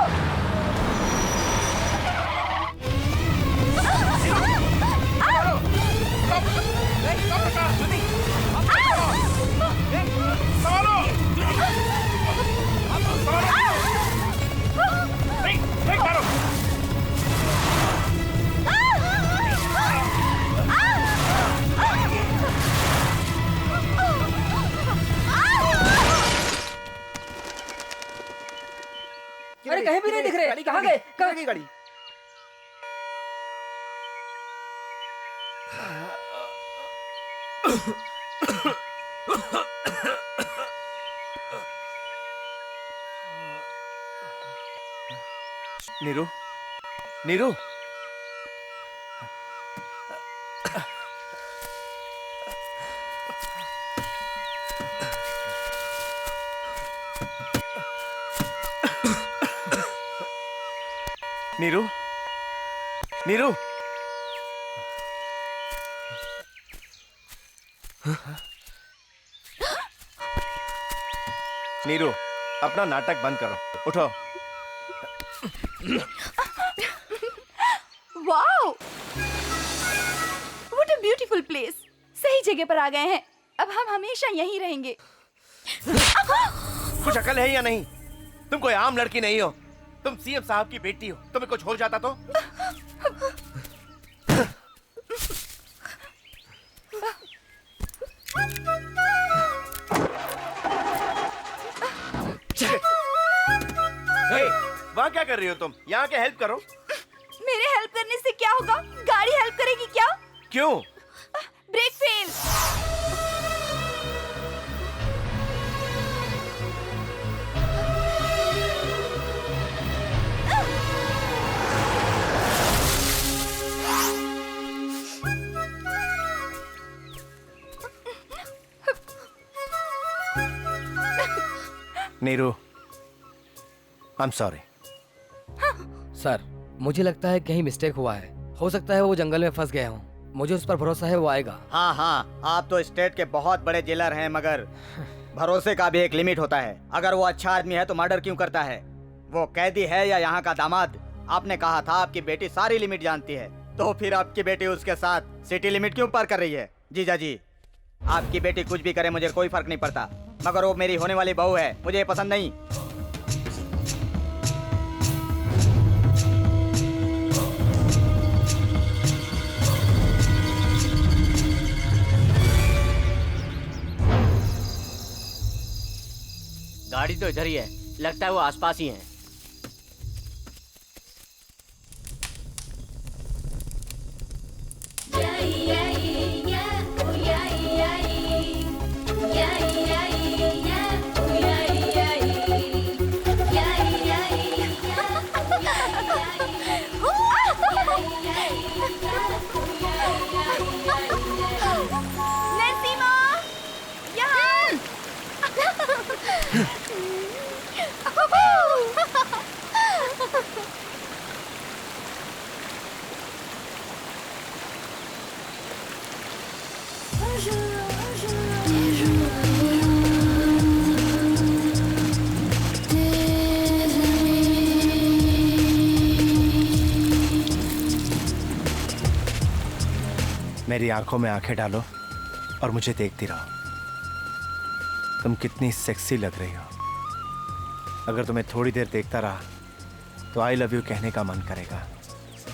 अरे कहीं भी नहीं दिख रहे। कहाँ गए? कहाँ गई गाड़ी? नीरू, नीरू, नीरू, नीरू, नीरू, अपना नाटक बंद करो, उठो। Wow, what a beautiful place. सही जगह पर आ गए हैं। अब हम हमेशा यहीं रहेंगे। कुछ अकल है या नहीं? तुम कोई आम लड़की नहीं हो, तुम सीएम साहब की बेटी हो। तुम्हें कुछ हो जाता तो? वहाँ क्या कर रही हो तुम? यहाँ के हेल्प करो। मेरे हेल्प करने से क्या होगा? गाड़ी हेल्प करेगी क्या? क्यों? Brake fail. Neeru, I am sorry. Sir, मुझे लगता है कहीं मिस्टेक हुआ है। हो सकता है वो जंगल में फंस गया हूँ। मुझे उस पर भरोसा है, वो आएगा। हाँ हाँ, आप तो स्टेट के बहुत बड़े जेलर हैं, मगर भरोसे का भी एक लिमिट होता है। अगर वो अच्छा आदमी है तो मर्डर क्यों करता है? वो कैदी है या यहाँ का दामाद? आपने कहा था आपकी बेटी सारी लिमिट जानती है, तो फिर आपकी बेटी उसके साथ सिटी लिमिट क्यों पार कर रही है? जीजा जी, आपकी बेटी कुछ भी करे मुझे कोई फर्क नहीं पड़ता, मगर वो मेरी होने वाली बहू है, मुझे ये पसंद नहीं। गाड़ी तो इधर ही है, लगता है वो आसपास ही है। नसीमा, यहाँ। मेरी आंखों में आंखें डालो और मुझे देखती रहो। तुम कितनी सेक्सी लग रही हो। अगर तुम्हें थोड़ी देर देखता रहा तो आई लव यू कहने का मन करेगा।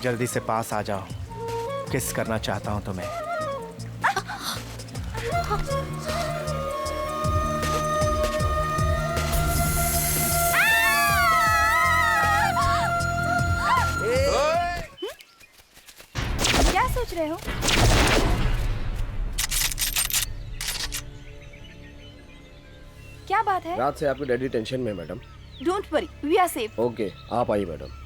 जल्दी से पास आ जाओ, किस करना चाहता हूं तुम्हें। क्या सोच रहे हो? क्या बात है? रात से आपकी डैडी टेंशन में है madam. Don't worry, we are safe. Okay, आप आइए मैडम।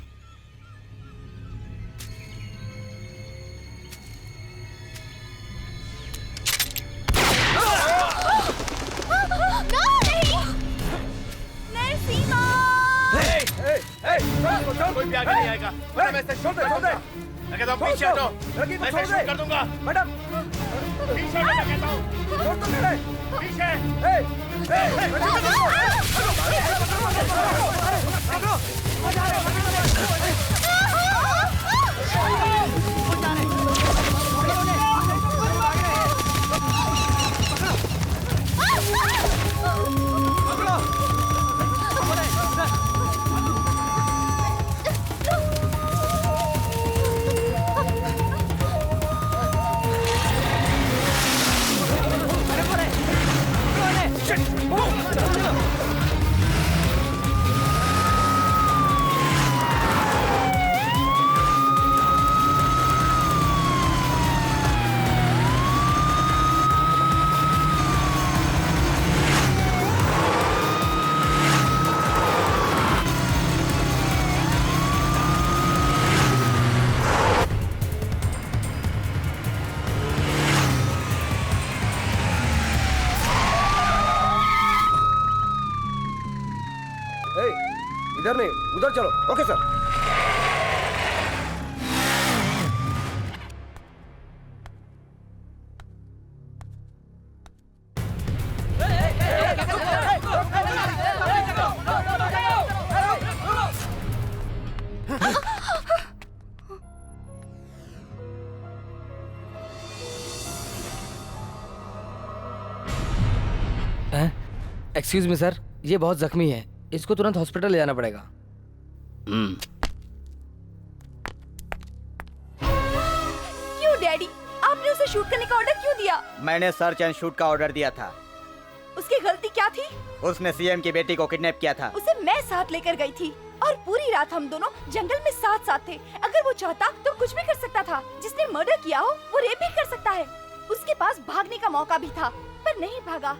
कोई भी आगे नहीं आएगा। मैडम ऐसे छोड़ दे, छोड़ दे। मैं कहता हूँ पीछे हटो, मैं ऐसे शूट कर दूंगा। मैडम पीछे हटो, मैं कहता हूँ। छोड़ दो मेरे। पीछे। इधर नहीं, उधर चलो। Okay sir. Excuse me sir, ये बहुत जख्मी है, इसको तुरंत हॉस्पिटल ले जाना पड़ेगा। क्यों डैडी, आपने उसे शूट करने का ऑर्डर क्यों दिया? मैंने सर्च एंड शूट का ऑर्डर दिया था। उसकी गलती क्या थी? उसने सीएम की बेटी को किडनैप किया था। उसे मैं साथ लेकर गई थी और पूरी रात हम दोनों जंगल में साथ साथ थे। अगर वो चाहता तो कुछ भी कर सकता था। जिसने मर्डर किया हो वो रेप भी कर सकता है। उसके पास भागने का मौका भी था पर नहीं भागा,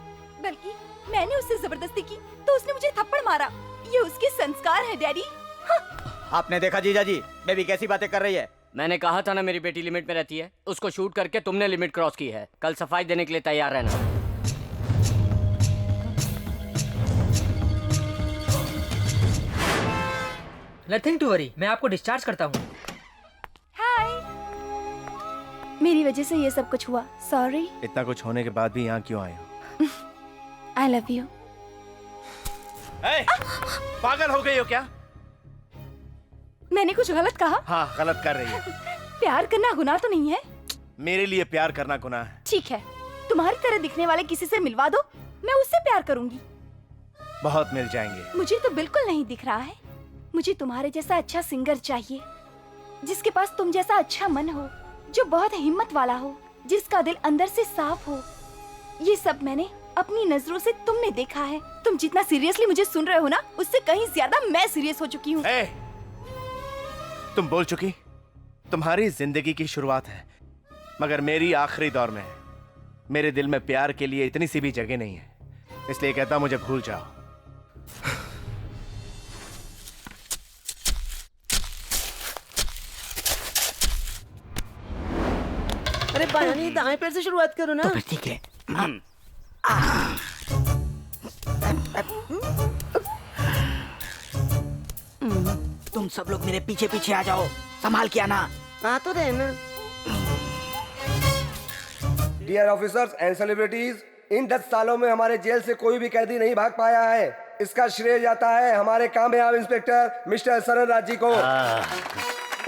बल्कि मैंने उससे जबरदस्ती की तो उसने मुझे थप्पड़ मारा। ये उसके संस्कार है डैडी। आपने देखा जीजाजी, बेबी कैसी बातें कर रही है। मैंने कहा था ना मेरी बेटी लिमिट में रहती है। उसको शूट करके तुमने लिमिट क्रॉस की है। कल सफाई देने के लिए तैयार रहना। नथिंग टू वरी, मैं आपको डिस्चार्ज करता हूँ। हाय। मेरी वजह से ये सब कुछ हुआ, सॉरी। इतना कुछ होने के बाद भी यहाँ क्यों आए हो? I love you. पागल हो गई हो क्या? मैंने कुछ गलत कहा? हाँ, गलत कर रही है। प्यार करना गुनाह तो नहीं है? मेरे लिए प्यार करना गुनाह है। ठीक है, तुम्हारी तरह दिखने वाले किसी से मिलवा दो, मैं उससे प्यार करूंगी। बहुत मिल जाएंगे। मुझे तो बिल्कुल नहीं दिख रहा है। मुझे तुम्हारे जैसा अच्छा सिंगर चाहिए, जिसके पास तुम जैसा अच्छा मन हो, जो बहुत हिम्मत वाला हो, जिसका दिल अंदर से साफ हो। ये सब मैंने अपनी नजरों से तुमने देखा है। तुम जितना सीरियसली मुझे सुन रहे हो ना, उससे कहीं ज्यादा मैं सीरियस हो चुकी हूँ। तुम बोल चुकी, तुम्हारी जिंदगी की शुरुआत है, मगर मेरी आखिरी दौर में है। मेरे दिल में प्यार के लिए इतनी सी भी जगह नहीं है, इसलिए कहता मुझे भूल जाओ। अरे बायानी दाएं पैर से शुरुआत करो ना। तो ठीक है। तुम सब लोग मेरे पीछे पीछे आ जाओ, संभाल के आना। आ तो रहे ना। डियर ऑफिसर्स एंड सेलिब्रिटीज, इन 10 सालों में हमारे जेल से कोई भी कैदी नहीं भाग पाया है। इसका श्रेय जाता है हमारे कामयाब इंस्पेक्टर मिस्टर सरन राज जी को।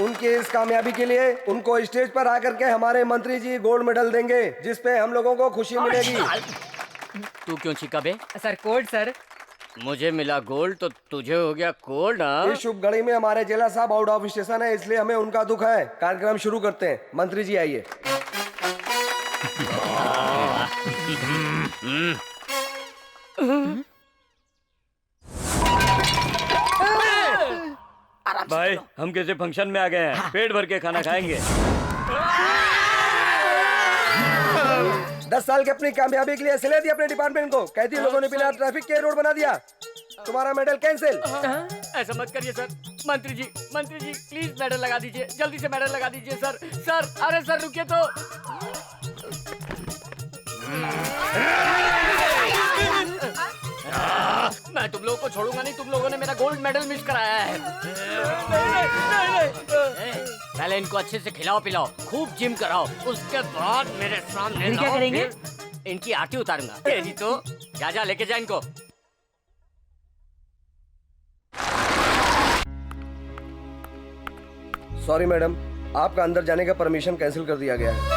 उनकी इस कामयाबी के लिए उनको स्टेज पर आकर के हमारे मंत्री जी गोल्ड मेडल देंगे, जिसपे हम लोगों को खुशी मिलेगी। तू क्यों चीखा बे? Sir cold sir. मुझे मिला गोल्ड तो तुझे हो गया कोल्ड। इस शुभ घड़ी में हमारे जेला साहब आउट ऑफ स्टेशन है, इसलिए हमें उनका दुख है। कार्यक्रम शुरू करते हैं। मंत्री जी आइए। भाई हम किसी फंक्शन में आ गए हैं, पेट भर के खाना खाएंगे। 10 साल की अपनी कामयाबी के लिए सिले दिया अपने डिपार्टमेंट को। कैदी लोगों ने बिना ट्रैफिक के रोड बना दिया। तुम्हारा मेडल कैंसिल। ऐसा मत करिए सर। मंत्री जी प्लीज मेडल लगा दीजिए, जल्दी से मेडल लगा दीजिए सर। सर अरे सर रुकिए तो। मैं तुम लोगों को छोड़ूंगा नहीं, तुम लोगों ने मेरा गोल्ड मेडल मिस कराया है। पहले इनको अच्छे से खिलाओ पिलाओ, खूब जिम कराओ, उसके बाद मेरे सामने क्या करेंगे? इनकी आरती उतारूंगा। ये जी तो जा लेके जा इनको। सॉरी मैडम, आपका अंदर जाने का परमिशन कैंसिल कर दिया गया है।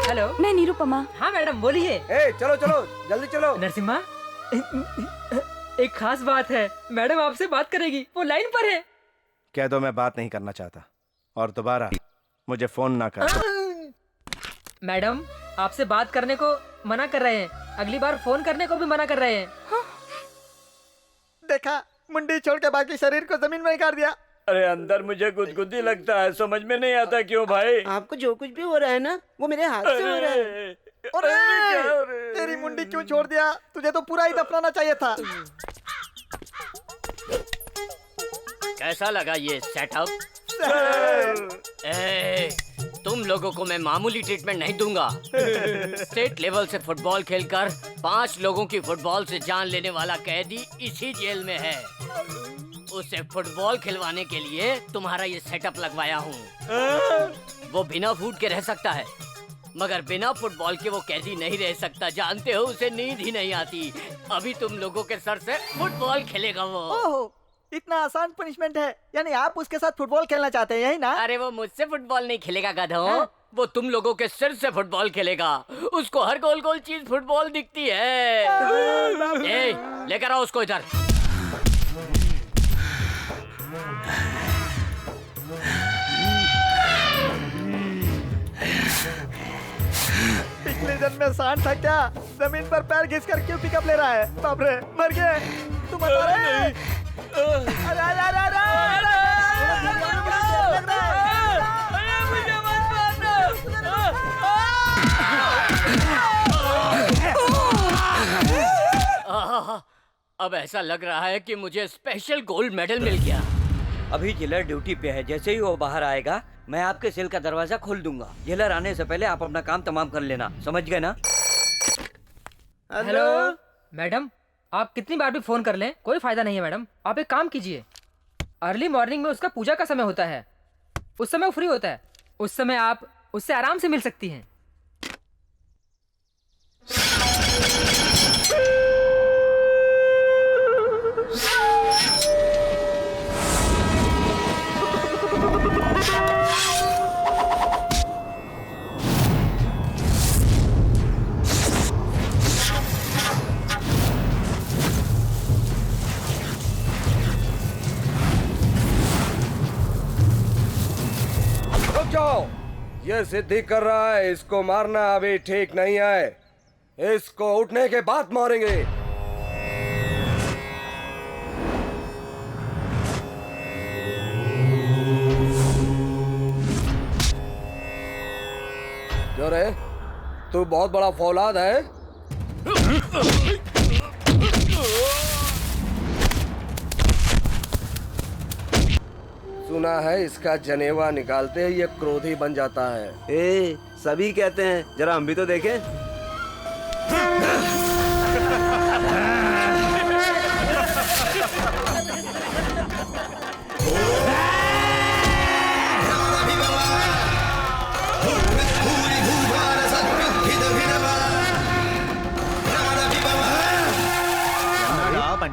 हेलो, मैं निरुपमा। हाँ मैडम बोलिए। चलो जल्दी चलो। नरसिम्हा, एक खास बात है, मैडम आपसे बात करेगी, वो लाइन पर है। कह दो मैं बात नहीं करना चाहता और दोबारा मुझे फोन ना कर। मैडम आपसे बात करने को मना कर रहे हैं, अगली बार फोन करने को भी मना कर रहे हैं। देखा, मुंडी छोड़ के बाकी शरीर को जमीन में गाड़ दिया। अरे अंदर मुझे गुदगुदी लगता है, समझ में नहीं आता क्यों भाई। आपको जो कुछ भी हो रहा है ना, वो मेरे हाथ से हो रहा है। अरे तेरी मुंडी क्यों छोड़ दिया? तुझे तो पूरा ही दफनाना चाहिए था। कैसा लगा ये सेटअप? तुम लोगों को मैं मामूली ट्रीटमेंट नहीं दूंगा। स्टेट लेवल से फुटबॉल खेलकर 5 लोगों की फुटबॉल से जान लेने वाला कैदी इसी जेल में है। उसे फुटबॉल खिलवाने के लिए तुम्हारा ये सेटअप लगवाया हूँ। वो बिना फूड के रह सकता है, मगर बिना फुटबॉल के वो कैदी नहीं रह सकता। जानते हो, उसे नींद ही नहीं आती। अभी तुम लोगों के सर से फुटबॉल खेलेगा वो। ओहो, इतना आसान पनिशमेंट है? यानी आप उसके साथ फुटबॉल खेलना चाहते हैं, यही ना? अरे वो मुझसे फुटबॉल नहीं खेलेगा गधों, वो तुम लोगों के सिर से फुटबॉल खेलेगा। उसको हर गोल गोल चीज फुटबॉल दिखती है। लेकर आओ उसको इधर। पिछले जन्म में सांड था क्या? जमीन पर पैर घिस कर क्यों पिकअप ले रहा है? बाप रे, मर गए। तुम बता रहे? अब ऐसा लग रहा है कि मुझे स्पेशल गोल्ड मेडल मिल गया। अभी जेलर ड्यूटी पे है, जैसे ही वो बाहर आएगा मैं आपके सेल का दरवाजा खोल दूंगा। जेलर आने से पहले आप अपना काम तमाम कर लेना, समझ गए ना? हेलो मैडम, आप कितनी बार भी फोन कर लें, कोई फायदा नहीं है। मैडम आप एक काम कीजिए, अर्ली मॉर्निंग में उसका पूजा का समय होता है, उस समय वो फ्री होता है, उस समय आप उससे आराम से मिल सकती हैं। जाओ, ये सिद्धि कर रहा है, इसको मारना अभी ठीक नहीं है। इसको उठने के बाद मारेंगे। क्यों रे, तू बहुत बड़ा फौलाद है। सुना है इसका जनेवा निकालते ही ये क्रोधी बन जाता है। सभी कहते हैं, जरा हम भी तो देखें।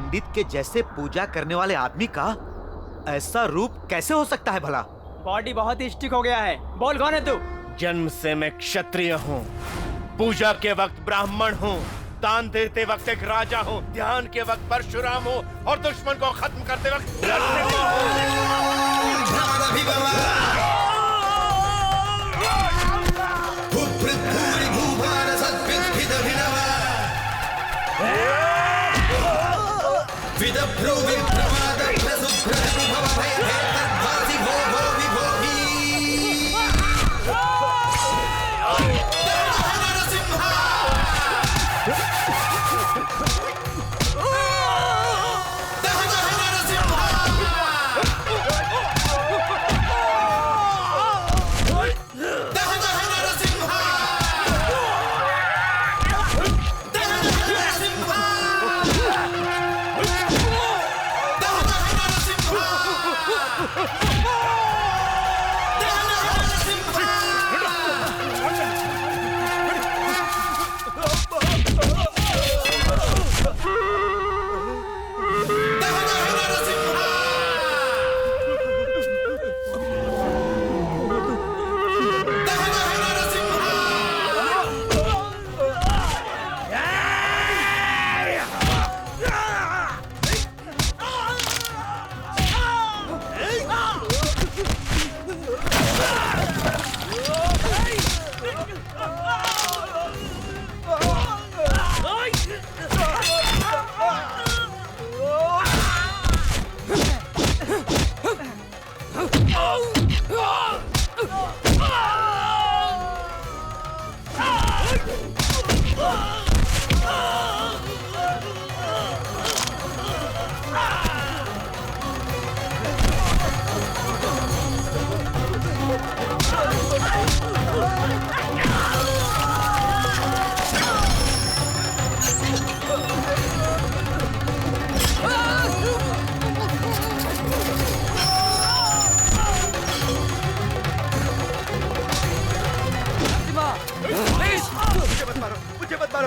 पंडित के जैसे पूजा करने वाले आदमी का ऐसा रूप कैसे हो सकता है भला? बॉडी बहुत ही स्टिक हो गया है। बोल कौन है तू? जन्म से मैं क्षत्रिय हूँ, पूजा के वक्त ब्राह्मण हूँ, दान देते वक्त एक राजा हूँ, ध्यान के वक्त परशुराम हूँ और दुश्मन को खत्म करते वक्त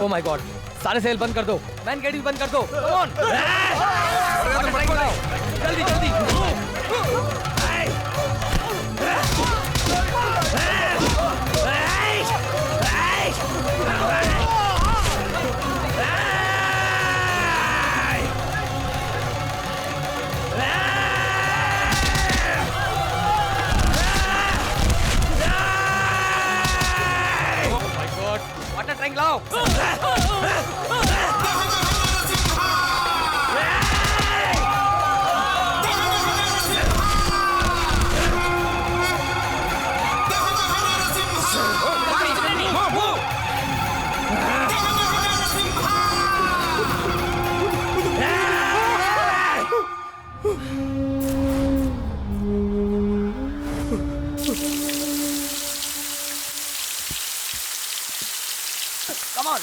ओह माय गॉड, सारे सेल बंद कर दो, मैन गेट भी बंद कर दो। कम ऑन, जल्दी जल्दी। वाटर टैंक लाओ। Come on.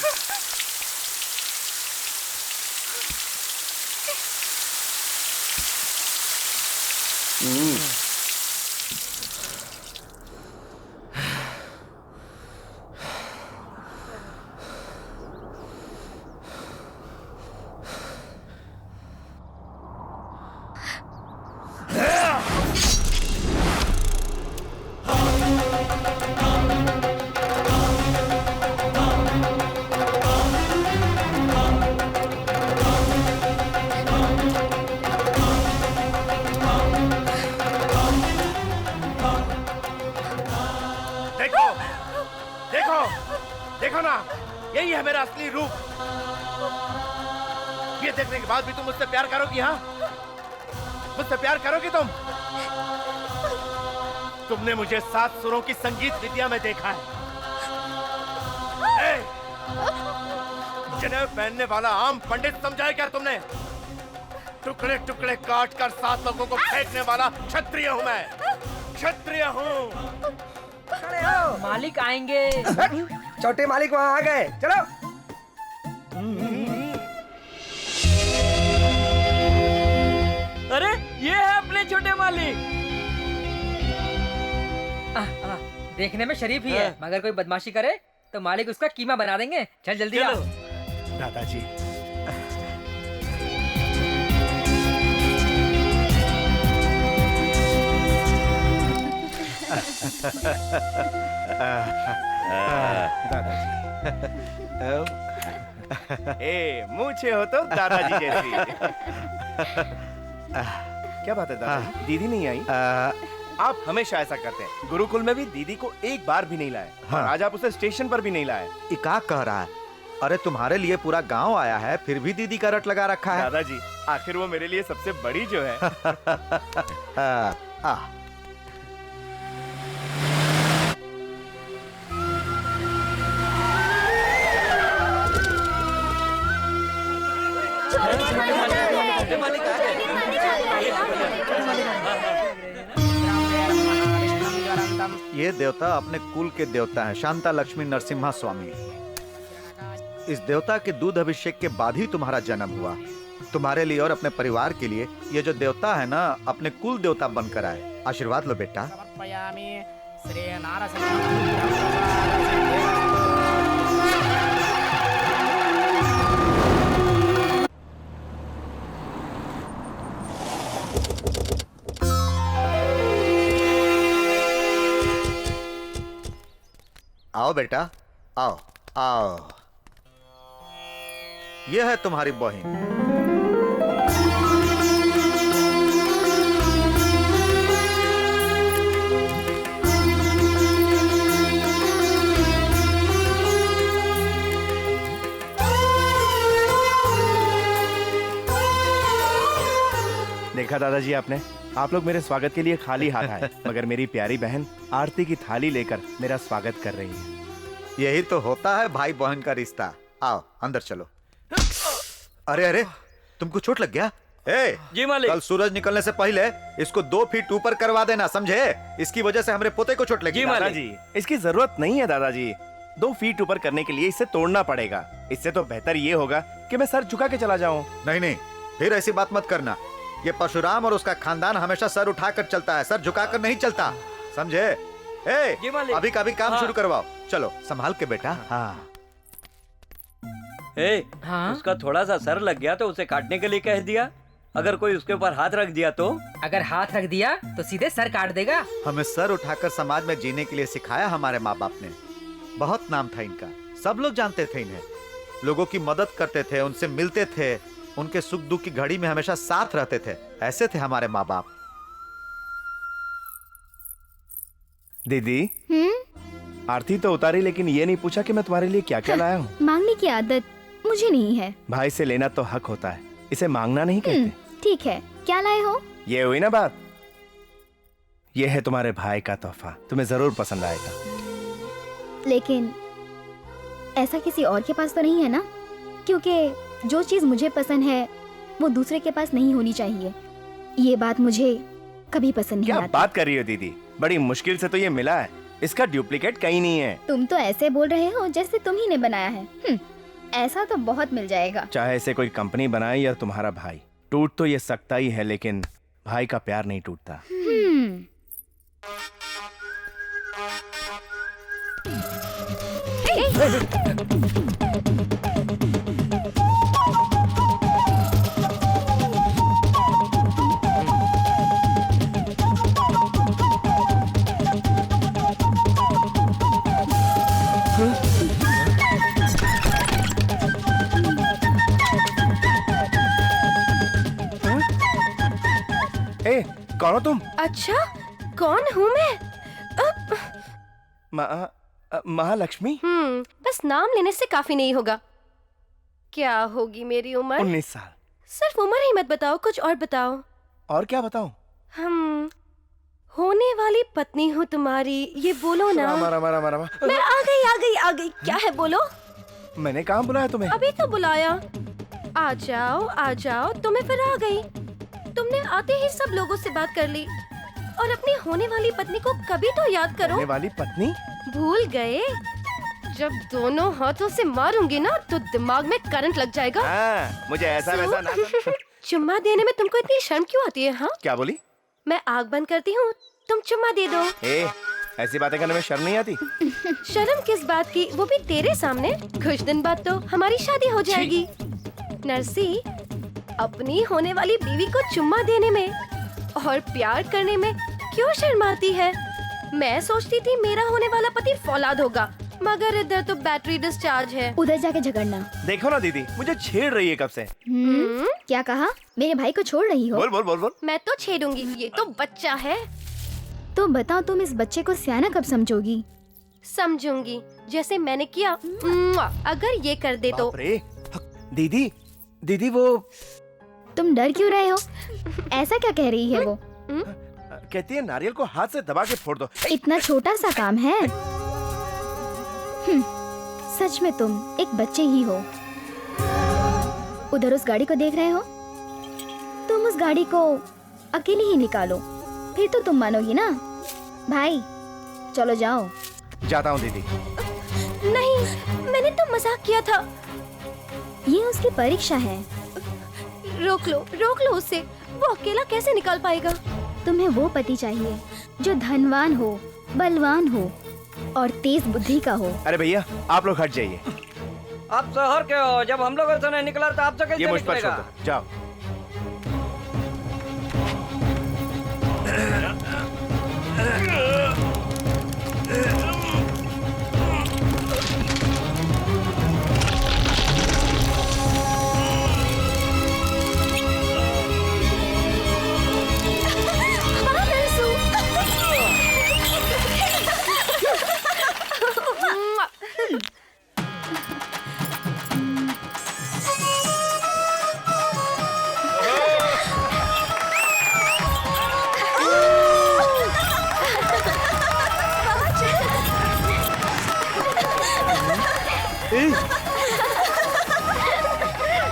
देखो ना, यही है मेरा असली रूप। ये देखने के बाद भी तुम मुझसे प्यार करोगी? हाँ, मुझसे प्यार करोगी तुम? तुमने मुझे 7 सुरों की संगीत विद्या में देखा है। जनेऊ पहनने वाला आम पंडित समझा है क्या तुमने? टुकड़े टुकड़े काट कर 7 लोगों को फेंकने वाला क्षत्रिय हूँ मैं, क्षत्रिय हूँ। मालिक आएंगे। छोटे मालिक वहाँ आ गए, चलो। अरे ये है अपने छोटे मालिक। देखने में शरीफ ही है, मगर कोई बदमाशी करे तो मालिक उसका कीमा बना देंगे। चल जल्दी आओ। दादाजी, ए, मूछे हो तो दादाजी जैसी। क्या बात है दादाजी, दीदी नहीं आई? आप हमेशा ऐसा करते हैं। गुरुकुल में भी दीदी को एक बार भी नहीं लाए। हाँ। और आज आप उसे स्टेशन पर भी नहीं लाए। ये क्या कह रहा है? अरे तुम्हारे लिए पूरा गांव आया है, फिर भी दीदी का रट लगा रखा है। दादाजी, आखिर वो मेरे लिए सबसे बड़ी जो है। ये देवता अपने कुल के देवता हैं, शांता लक्ष्मी नरसिम्हा स्वामी। इस देवता के दूध अभिषेक के बाद ही तुम्हारा जन्म हुआ। तुम्हारे लिए और अपने परिवार के लिए ये जो देवता है ना, अपने कुल देवता बनकर आए। आशीर्वाद लो बेटा। आओ बेटा, आओ आओ। यह है तुम्हारी बहन। देखा दादाजी आपने, आप लोग मेरे स्वागत के लिए खाली हाथ आए, मगर मेरी प्यारी बहन आरती की थाली लेकर मेरा स्वागत कर रही है। यही तो होता है भाई बहन का रिश्ता। आओ अंदर चलो। अरे अरे, तुमको चोट लग गया? जी मालिक। कल सूरज निकलने से पहले इसको 2 फीट ऊपर करवा देना, समझे? इसकी वजह से हमारे पोते को चोट लगी। दादाजी, इसकी जरूरत नहीं है दादाजी। 2 फीट ऊपर करने के लिए इसे तोड़ना पड़ेगा। इससे तो बेहतर ये होगा कि मैं सर झुका के चला जाऊं। नहीं नहीं, फिर ऐसी बात मत करना। ये परशुराम और उसका खानदान हमेशा सर उठाकर चलता है, सर झुकाकर नहीं चलता, समझे? अभी का भी काम शुरू करवाओ। चलो संभाल के बेटा। हाँ। उसका थोड़ा सा सर लग गया तो उसे काटने के लिए कह दिया। अगर कोई उसके ऊपर हाथ रख दिया तो? अगर हाथ रख दिया तो सीधे सर काट देगा। हमें सर उठाकर समाज में जीने के लिए सिखाया हमारे माँ बाप ने। बहुत नाम था इनका, सब लोग जानते थे इन्हें। लोगों की मदद करते थे, उनसे मिलते थे, उनके सुख दुख की घड़ी में हमेशा साथ रहते थे। ऐसे थे हमारे माँ बाप। दीदी, आरती तो उतारी, लेकिन ये नहीं पूछा कि मैं तुम्हारे लिए क्या क्या लाया हूँ। मांगने की आदत मुझे नहीं है। भाई से लेना तो हक होता है, इसे मांगना नहीं कहते। ठीक है, क्या लाए हो? ये हुई ना बात। ये है तुम्हारे भाई का तोहफा, तुम्हें जरूर पसंद आएगा। लेकिन ऐसा किसी और के पास तो नहीं है ना? क्योंकि जो चीज मुझे पसंद है वो दूसरे के पास नहीं होनी चाहिए। ये बात मुझे कभी पसंद नहीं आती। क्या बात कर रही हो दीदी? बड़ी मुश्किल से तो ये मिला है, इसका डुप्लीकेट कहीं नहीं है। तुम तो ऐसे बोल रहे हो जैसे तुम ही ने बनाया है। ऐसा तो बहुत मिल जाएगा। चाहे इसे कोई कंपनी बनाए या तुम्हारा भाई, टूट तो ये सकता ही है, लेकिन भाई का प्यार नहीं टूटता। कौन हो तुम? अच्छा, कौन हूँ मैं? महालक्ष्मी। बस नाम लेने से काफी नहीं होगा। क्या होगी मेरी उम्र? 19 साल। सिर्फ उम्र ही मत बताओ, कुछ और बताओ। और क्या बताऊं? हम होने वाली पत्नी हूँ तुम्हारी, ये बोलो ना। रामा। मैं आ गई। क्या है बोलो? मैंने कहाँ बुलाया तुम्हें? अभी तो बुलाया। आ जाओ। तुम्हें फिर आ गई। तुमने आते ही सब लोगों से बात कर ली, और अपनी होने वाली पत्नी को कभी तो याद करो। होने वाली पत्नी? भूल गए? जब दोनों हाथों से मारूंगी ना तो दिमाग में करंट लग जाएगा। मुझे ऐसा वैसा ना। चुम्मा देने में तुमको इतनी शर्म क्यों आती है? हाँ, क्या बोली? मैं आग बंद करती हूँ, तुम चुम्मा दे दो। ऐसी बातें करने में शर्म नहीं आती? शर्म किस बात की, वो भी तेरे सामने। कुछ दिन बाद तो हमारी शादी हो जाएगी। नरसी, अपनी होने वाली बीवी को चुम्मा देने में और प्यार करने में क्यों शर्माती है? मैं सोचती थी मेरा होने वाला पति फौलाद होगा, मगर इधर तो बैटरी डिस्चार्ज है। उधर जाके झगड़ना। देखो ना दीदी, मुझे छेड़ रही है कब से। क्या कहा? मेरे भाई को छोड़ रही हो? बोल बोल बोल बोल। मैं तो छेड़ूंगी, ये तो बच्चा है। तो बताओ, तुम इस बच्चे को सियाना कब समझोगी? समझूंगी, जैसे मैंने किया। अगर ये कर दे तो। दीदी दीदी वो तुम डर क्यों रहे हो? ऐसा क्या कह रही है वो? कहती है नारियल को हाथ से दबा के फोड़ दो। इतना छोटा सा काम है। सच में तुम एक बच्चे ही हो। उधर उस गाड़ी को देख रहे हो? तुम उस गाड़ी को अकेले ही निकालो, फिर तो तुम मानोगी ना। भाई चलो जाओ। जाता हूँ दीदी। नहीं, मैंने तो मजाक किया था। ये उसकी परीक्षा है। रोक लो उससे। वो अकेला कैसे निकाल पाएगा? तुम्हें वो पति चाहिए जो धनवान हो, बलवान हो और तेज बुद्धि का हो। अरे भैया आप लोग हट जाइए। आप शहर के हो, जब हम लोगों से नहीं निकला तो आपसे कैसे ये मुझ पर निकलेगा? छोड़ दो, जाओ।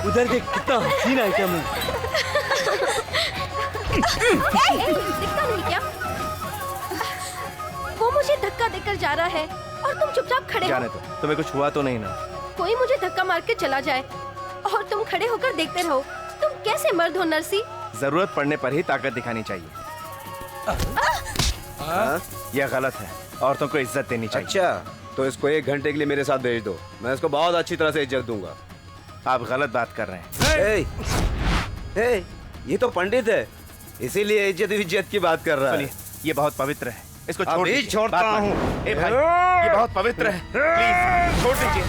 उधर देख, कितना हसीन आइटम है। दिखता नहीं क्या? वो मुझे धक्का देकर जा रहा है और तुम चुपचाप खड़े हो। जाने दो, तुम्हें कुछ हुआ तो नहीं ना? कोई मुझे धक्का मार के चला जाए और तुम खड़े होकर देखते रहो। तुम कैसे मर्द हो नरसी? जरूरत पड़ने पर ही ताकत दिखानी चाहिए। यह गलत है, औरतों को इज्जत देनी चाहिए। अच्छा, तो इसको 1 घंटे के लिए मेरे साथ भेज दो, मैं इसको बहुत अच्छी तरह से इज्जत दूंगा। आप गलत बात कर रहे हैं। ए, ये तो पंडित है, इसीलिए इज्जत की बात कर रहा है। सुनिए, ये बहुत पवित्र है, इसको छोड़ अभी दीजिए। छोड़ता बात मानिए। हूँ। ए भाई, ये बहुत पवित्र है, प्लीज छोड़ दीजिए।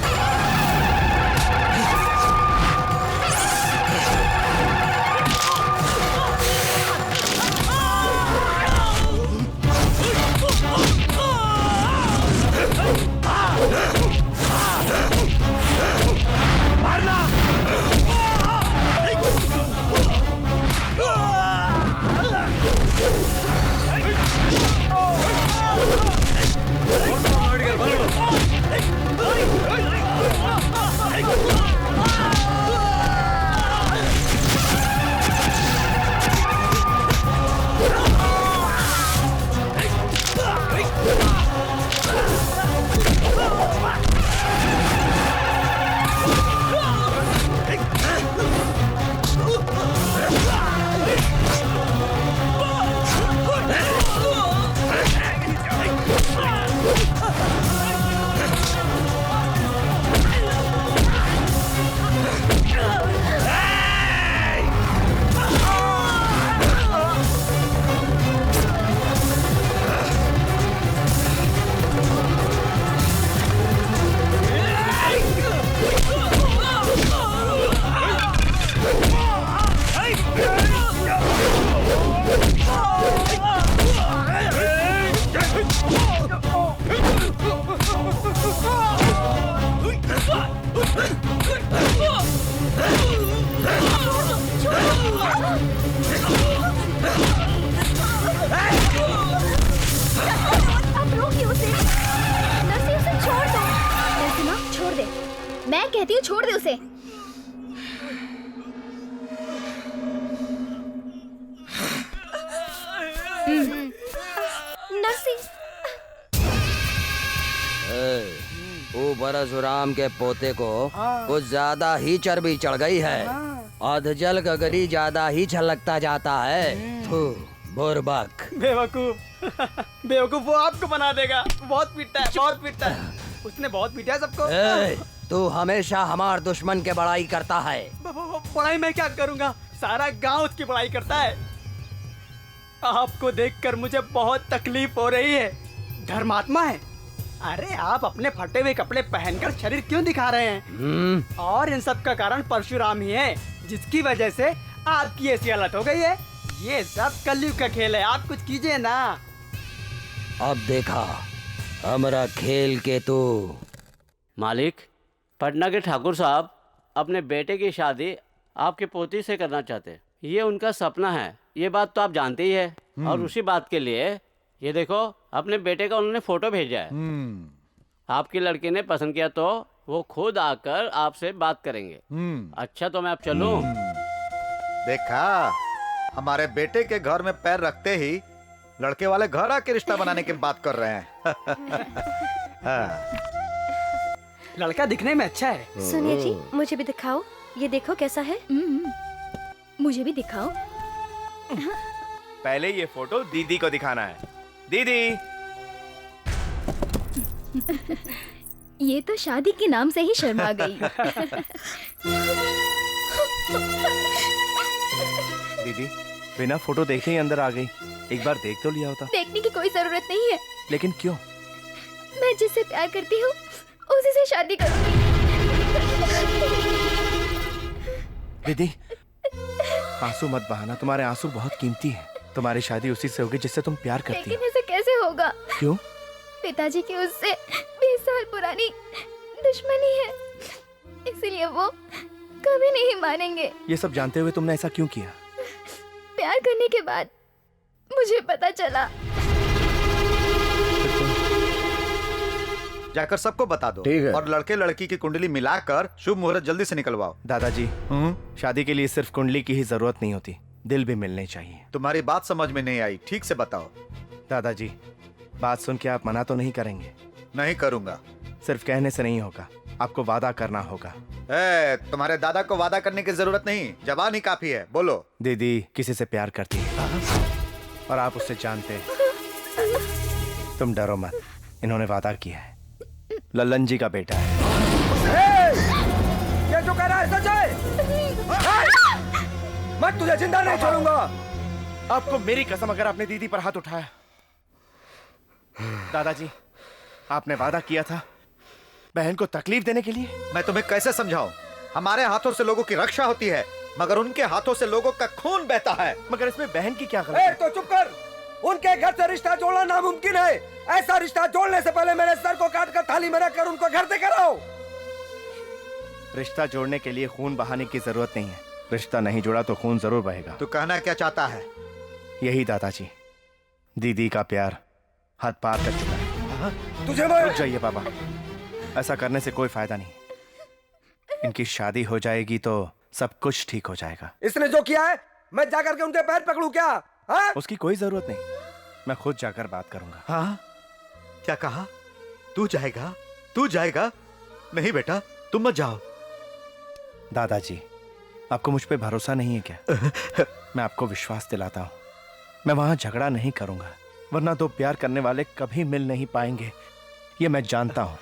मैं कहती हूँ छोड़ दे उसे। नरसी, ओ परशुराम के पोते को कुछ ज्यादा ही चर्बी चढ़ गई है। अधजल गगरी ज्यादा ही छलकता जाता है। बुर्बक। बेवकूफ वो आपको बना देगा। बहुत पीटता है, बहुत पीटता है। उसने बहुत पीटा है सबको। तू हमेशा हमार दुश्मन के बड़ाई करता है। बड़ाई मैं क्या करूंगा? सारा गांव उसकी बड़ाई करता है। आपको देखकर मुझे बहुत तकलीफ हो रही है। धर्मात्मा है। अरे आप अपने फटे हुए कपड़े पहनकर शरीर क्यों दिखा रहे हैं? और इन सब का कारण परशुराम ही है, जिसकी वजह से आपकी ऐसी हालत हो गई है। ये सब कलयुग का खेल है, आप कुछ कीजिए ना। अब देखा हमारा खेल के तो। मालिक, पटना के ठाकुर साहब अपने बेटे की शादी आपके पोती से करना चाहते हैं। ये उनका सपना है, ये बात तो आप जानते ही है। और उसी बात के लिए ये देखो अपने बेटे का उन्होंने फोटो भेजा है। आपकी लड़की ने पसंद किया तो वो खुद आकर आपसे बात करेंगे। अच्छा तो मैं अब चलूं? देखा, हमारे बेटे के घर में पैर रखते ही लड़के वाले घर आके रिश्ता बनाने की बात कर रहे हैं। हाँ। लड़का दिखने में अच्छा है। सोनिया जी, मुझे भी दिखाओ, ये देखो कैसा है। मुझे भी दिखाओ। पहले ये फोटो दीदी को दिखाना है। दीदी, ये तो शादी के नाम से ही शर्मा गई। दीदी बिना फोटो देखे ही अंदर आ गई। एक बार देख तो लिया होता। देखने की कोई जरूरत नहीं है। लेकिन क्यों? मैं जिससे प्यार करती हूँ उसी से शादी करूंगी। दीदी आंसू मत बहाना, तुम्हारे आंसू बहुत कीमती हैं। तुम्हारी शादी उसी से होगी जिससे तुम प्यार करती हो। लेकिन ऐसे कैसे होगा? क्यों? पिताजी की उससे 20 साल पुरानी दुश्मनी है, इसलिए वो कभी नहीं मानेंगे। ये सब जानते हुए तुमने ऐसा क्यों किया? प्यार करने के बाद मुझे पता चला। जाकर सबको बता दो। ठीक है। और लड़के लड़की की कुंडली मिलाकर शुभ मुहूर्त जल्दी से निकलवाओ। दादाजी, शादी के लिए सिर्फ कुंडली की ही जरूरत नहीं होती, दिल भी मिलने चाहिए। तुम्हारी बात समझ में नहीं आई, ठीक से बताओ। दादाजी, बात सुन के आप मना तो नहीं करेंगे? नहीं करूंगा। सिर्फ कहने से नहीं होगा, आपको वादा करना होगा। तुम्हारे दादा को वादा करने की जरूरत नहीं, जबान ही काफी है, बोलो। दीदी किसी से प्यार करती है और आप उससे जानते हैं। तुम डरो मत, इन्होंने वादा किया है। लल्लन जी का बेटा है। ये जो कह रहा है सच है? मैं तुझे जिंदा नहीं छोड़ूंगा। आपको मेरी कसम, अगर आपने दीदी पर हाथ उठाया। दादाजी, आपने वादा किया था बहन को तकलीफ देने के लिए। मैं तुम्हें कैसे समझाऊं? हमारे हाथों से लोगों की रक्षा होती है, मगर उनके हाथों से लोगों का खून बहता है। मगर इसमें बहन की क्या गलती? तो चुप कर। उनके घर से रिश्ता जोड़ना नामुमकिन है। ऐसा रिश्ता जोड़ने से पहले मेरे सर को काट कर थाली में रखकर उनको घर से कराओ। रिश्ता जोड़ने के लिए खून बहाने की जरूरत नहीं है। रिश्ता नहीं जोड़ा तो खून जरूर बहेगा। तू कहना क्या चाहता है? यही दादाजी, दीदी का प्यार हद पार कर चुका है। तुझे रुक जाइए पापा, ऐसा करने से कोई फायदा नहीं। इनकी शादी हो जाएगी तो सब कुछ ठीक हो जाएगा। इसने जो किया है, मैं जाकर के उनके पैर पकड़ूं क्या? हाँ? उसकी कोई जरूरत नहीं, मैं खुद जाकर बात करूंगा। हाँ? क्या कहा? तू जाएगा? तू जाएगा? नहीं बेटा, तुम मत जाओ। दादाजी, आपको मुझ पे भरोसा नहीं है क्या? मैं आपको विश्वास दिलाता हूँ, मैं वहां झगड़ा नहीं करूंगा, वरना दो प्यार करने वाले कभी मिल नहीं पाएंगे, ये मैं जानता हूं।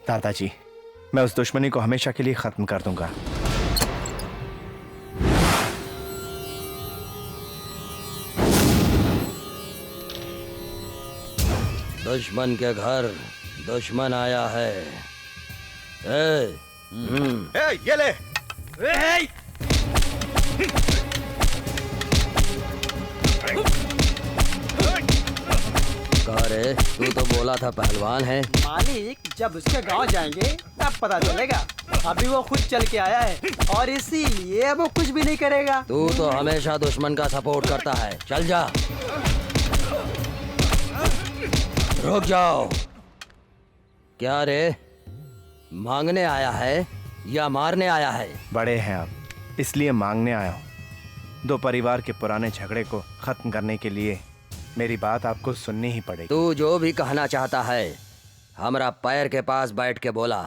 दादाजी, मैं उस दुश्मनी को हमेशा के लिए खत्म कर दूंगा। दुश्मन के घर दुश्मन आया है। ये ले। रे, तू तो बोला था पहलवान है। मालिक, जब उसके गांव जाएंगे तब पता चलेगा। अभी वो खुद चल के आया है और इसीलिए वो कुछ भी नहीं करेगा। तू तो हमेशा दुश्मन का सपोर्ट करता है। चल जा। रुक जाओ। क्या रे, मांगने आया है या मारने आया है? बड़े हैं आप, इसलिए मांगने आया हूँ। दो परिवार के पुराने झगड़े को खत्म करने के लिए मेरी बात आपको सुननी ही पड़ेगी। तू जो भी कहना चाहता है हमारा पैर के पास बैठ के बोला।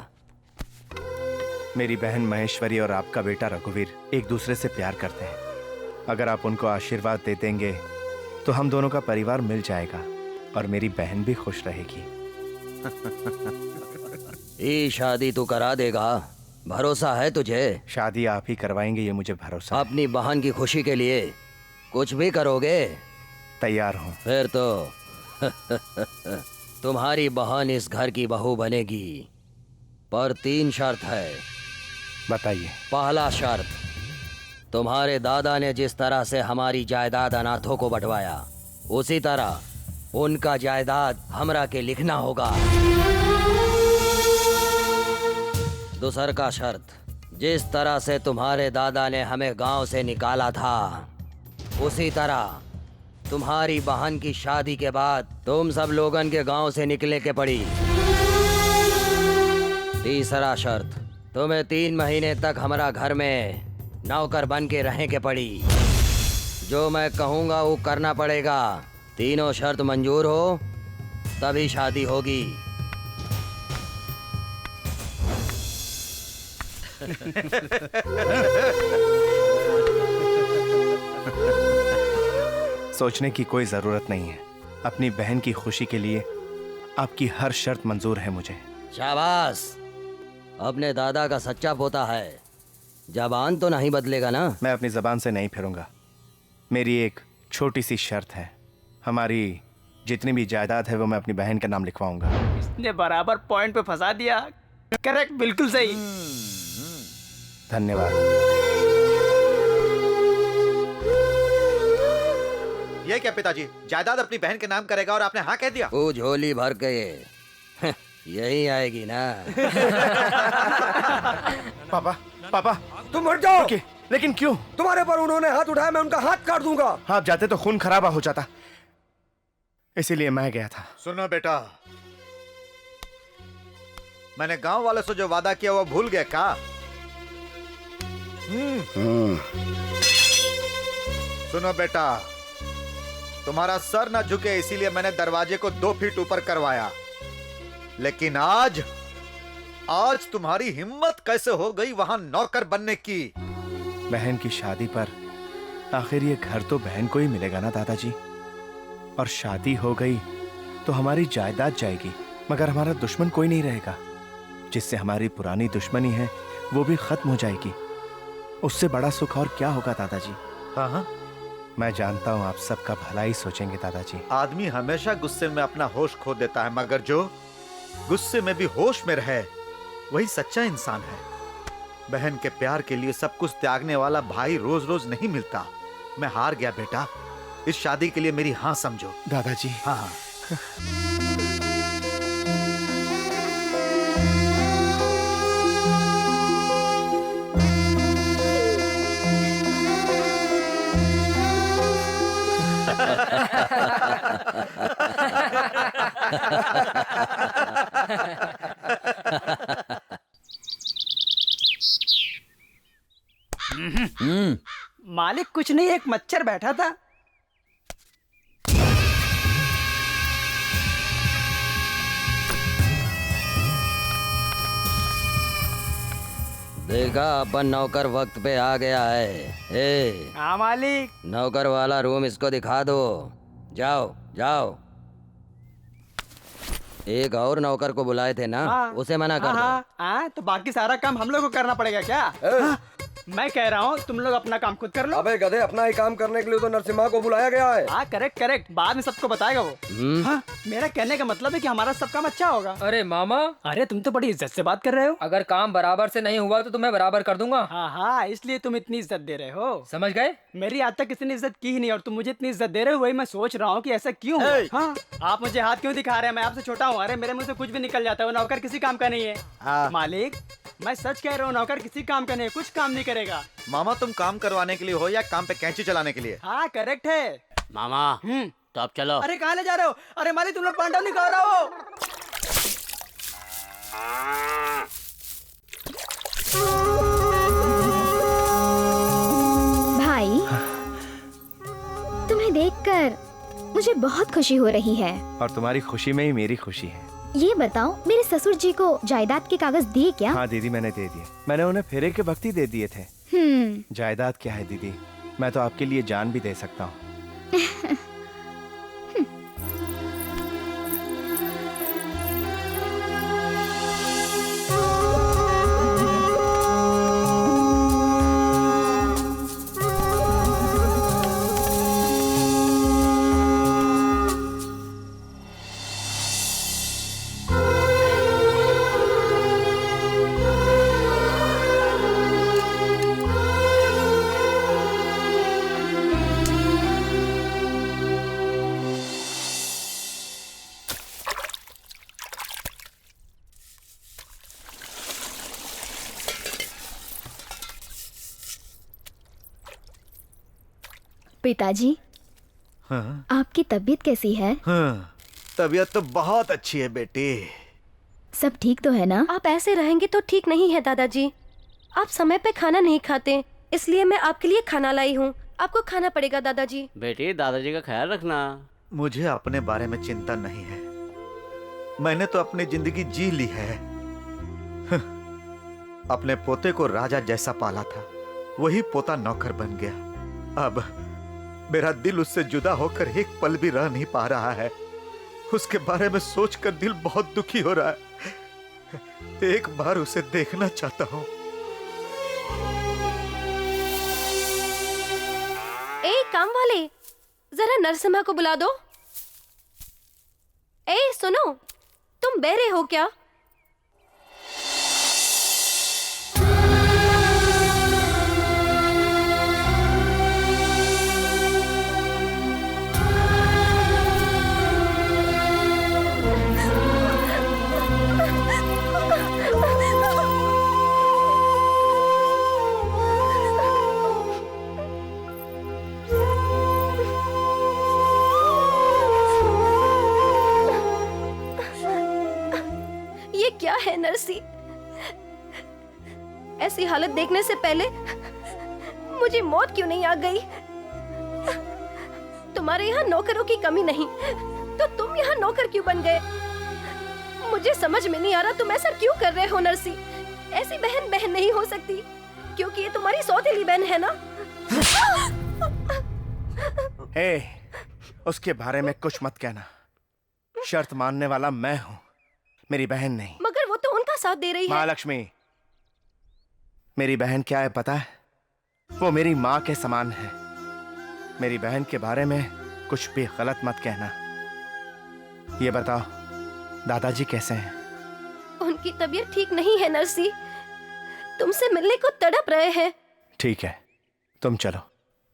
मेरी बहन महेश्वरी और आपका बेटा रघुवीर एक दूसरे से प्यार करते हैं। अगर आप उनको आशीर्वाद दे देंगे तो हम दोनों का परिवार मिल जाएगा और मेरी बहन भी खुश रहेगी। ये शादी तू करा देगा? भरोसा है तुझे? शादी आप ही करवाएंगे, ये मुझे भरोसा है। अपनी बहन की खुशी के लिए कुछ भी करोगे? तैयार हूँ। फिर तो तुम्हारी बहन इस घर की बहू बनेगी, पर 3 शर्त है। बताइए। पहला शर्त, तुम्हारे दादा ने जिस तरह से हमारी जायदाद अनाथों को बंटवाया, उसी तरह उनका जायदाद हमरा के लिखना होगा। दूसर का शर्त, जिस तरह से तुम्हारे दादा ने हमें गांव से निकाला था, उसी तरह तुम्हारी बहन की शादी के बाद तुम सब लोगन के गांव से निकले के पड़ी। तीसरा शर्त, तुम्हें 3 महीने तक हमारा घर में नौकर बन के रहने के पड़ी। जो मैं कहूँगा वो करना पड़ेगा। तीनों शर्त मंजूर हो तभी शादी होगी। सोचने की कोई जरूरत नहीं है। अपनी बहन की खुशी के लिए आपकी हर शर्त मंजूर है मुझे। शाबाश, अपने दादा का सच्चा पोता है। जबान तो नहीं बदलेगा ना? मैं अपनी जबान से नहीं फिरूंगा। मेरी एक छोटी सी शर्त है, हमारी जितनी भी जायदाद है वो मैं अपनी बहन के नाम लिखवाऊंगा। इसने बराबर पॉइंट पे फंसा दिया। करेक्ट, बिल्कुल सही। धन्यवाद। ये क्या पिताजी, जायदाद अपनी बहन के नाम करेगा और आपने हाँ कह दिया? वो झोली भर के यही आएगी ना। पापा, पापा तुम हट जाओ। लेकिन क्यों? तुम्हारे पर उन्होंने हाथ उठाया, मैं उनका हाथ काट दूंगा। आप जाते तो खून खराबा हो जाता, इसीलिए मैं गया था। सुनो बेटा, मैंने गांव वालों से जो वादा किया वो भूल गए क्या? सुनो बेटा, तुम्हारा सर ना झुके इसीलिए मैंने दरवाजे को 2 फीट ऊपर करवाया, लेकिन आज तुम्हारी हिम्मत कैसे हो गई वहां नौकर बनने की? बहन की शादी पर आखिर ये घर तो बहन को ही मिलेगा ना दादाजी, और शादी हो गई तो हमारी जायदाद जाएगी, मगर हमारा दुश्मन कोई नहीं रहेगा। जिससे हमारी पुरानी दुश्मनी है वो भी खत्म हो जाएगी। उससे बड़ा सुख और क्या होगा दादाजी? हाँ हाँ, मैं जानता हूँ आप सबका भला ही सोचेंगे दादाजी। आदमी हमेशा गुस्से में अपना होश खो देता है, मगर जो गुस्से में भी होश में रहे वही सच्चा इंसान है। बहन के प्यार के लिए सब कुछ त्यागने वाला भाई रोज रोज नहीं मिलता। मैं हार गया बेटा, इस शादी के लिए मेरी हाँ समझो। दादाजी। हाँ हाँ। मालिक कुछ नहीं, एक मच्छर बैठा था। देखा, अपन नौकर वक्त पे आ गया है। हाँ मालिक। नौकर वाला रूम इसको दिखा दो। जाओ जाओ। एक और नौकर को बुलाए थे ना, उसे मना कर दो। तो बाकी सारा काम हम लोग को करना पड़ेगा क्या? मैं कह रहा हूँ तुम लोग अपना काम खुद कर लो। अबे गधे, अपना ही काम करने के लिए तो नरसिम्हा को बुलाया गया है। हाँ करेक्ट करेक्ट, बाद में सबको बताएगा वो। हाँ, मेरा कहने का मतलब है कि हमारा सब काम अच्छा होगा। अरे मामा, अरे तुम तो बड़ी इज्जत से बात कर रहे हो। अगर काम बराबर से नहीं हुआ तो तुम्हें बराबर कर दूंगा। हाँ हाँ, इसलिए तुम इतनी इज्जत दे रहे हो। समझ गए? मेरी आज तक किसी ने इज्जत की ही नहीं और तुम मुझे इतनी इज्जत दे रहे हो। वही मैं सोच रहा हूँ कि ऐसा क्यों हुआ। हाँ, आप मुझे हाथ क्यों दिखा रहे हैं? मैं आपसे छोटा हूँ। अरे मेरे मुंह से कुछ भी निकल जाता है। वो नौकर किसी काम का नहीं है। मालिक, मैं सच कह रहा हूँ, नौकर किसी काम का नहीं है, कुछ काम नहीं करेगा। मामा, तुम काम करवाने के लिए हो या काम पे कैंची चलाने के लिए? हाँ करेक्ट है मामा। तो अब चलो। अरे कहाँ ले जा रहे हो? अरे मालिक, तुम लोग पांडव नहीं खा रहे हो। भाई, तुम्हें देखकर मुझे बहुत खुशी हो रही है। और तुम्हारी खुशी में ही मेरी खुशी है। ये बताओ, मेरे ससुर जी को जायदाद के कागज दिए क्या? हाँ दीदी, मैंने दे दिए। मैंने उन्हें फेरे के वक्त ही दे दिए थे। जायदाद क्या है दीदी, मैं तो आपके लिए जान भी दे सकता हूँ। पिताजी, हाँ आपकी तबीयत कैसी है? हाँ, तबीयत तो बहुत अच्छी है बेटी। सब ठीक तो है ना? आप ऐसे रहेंगे तो ठीक नहीं है दादाजी। आप समय पे खाना नहीं खाते, इसलिए मैं आपके लिए खाना लाई हूँ। आपको खाना पड़ेगा दादाजी। बेटी दादाजी का ख्याल रखना। मुझे अपने बारे में चिंता नहीं है, मैंने तो अपनी जिंदगी जी ली है। अपने पोते को राजा जैसा पाला था, वही पोता नौकर बन गया। अब मेरा दिल उससे जुदा होकर एक पल भी रह नहीं पा रहा है। उसके बारे में सोचकर दिल बहुत दुखी हो रहा है। एक बार उसे देखना चाहता हूँ। ए काम वाले, जरा नरसिम्हा को बुला दो। ए सुनो, तुम बहरे हो क्या? क्या है नरसी? ऐसी हालत देखने से पहले मुझे मौत क्यों नहीं आ गई? तुम्हारे यहाँ नौकरों की कमी नहीं, तो तुम यहाँ नौकर क्यों बन गए? मुझे समझ में नहीं आ रहा तुम ऐसा क्यों कर रहे हो नरसी? ऐसी बहन बहन नहीं हो सकती, क्योंकि ये तुम्हारी सौतेली बहन है ना? ए, उसके बारे में कुछ मत कहना। शर्त मानने वाला मैं हूँ, मेरी बहन नहीं। मगर वो तो उनका साथ दे रही है। महालक्ष्मी, मेरी बहन क्या है पता है? वो मेरी माँ के समान है। मेरी बहन के बारे में कुछ भी गलत मत कहना। ये बताओ, दादाजी कैसे हैं? उनकी तबीयत ठीक नहीं है नरसी, तुमसे मिलने को तड़प रहे हैं। ठीक है, तुम चलो,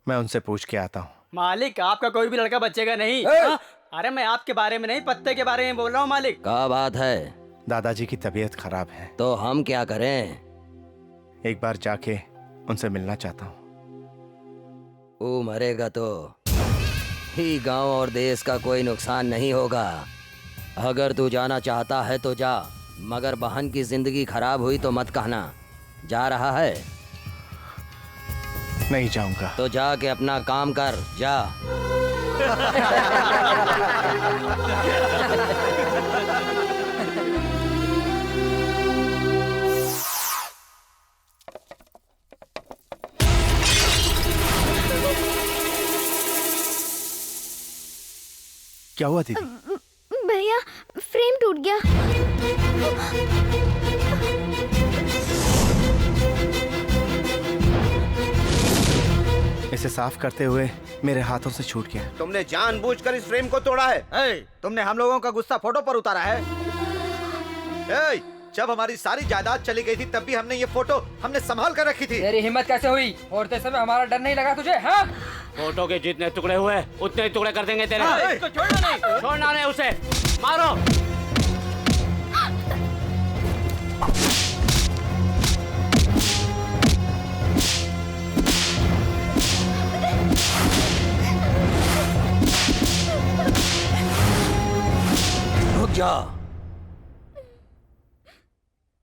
मैं उनसे पूछ के आता हूँ। मालिक, आपका कोई भी लड़का बचेगा नहीं। हाँ? अरे मैं आपके बारे में नहीं, पत्ते के बारे में बोल रहा हूँ मालिक। क्या बात है? दादाजी की तबीयत खराब है। तो हम क्या करें? एक बार जाके उनसे मिलना चाहता हूँ। वो मरेगा तो ही गांव और देश का कोई नुकसान नहीं होगा। अगर तू जाना चाहता है तो जा, मगर बहन की जिंदगी खराब हुई तो मत कहना। जा रहा है? नहीं जाऊंगा। तो जाके अपना काम कर, जा। क्या हुआ दीदी? भैया, फ्रेम टूट गया। इसे साफ करते हुए मेरे हाथों से छूट गया। तुमने जानबूझकर इस फ्रेम को तोड़ा है। तुमने हम लोगों का गुस्सा फोटो पर उतारा है। जब हमारी सारी जायदाद चली गई थी तब भी हमने ये फोटो हमने संभाल कर रखी थी। तेरी हिम्मत कैसे हुई? फोड़ते समय हमारा डर नहीं लगा तुझे? हाँ? फोटो के जितने टुकड़े हुए उतने ही टुकड़े कर देंगे तेरे। इसको छोड़ना नहीं। छोड़ना नहीं उसे, मारो। रुक जा।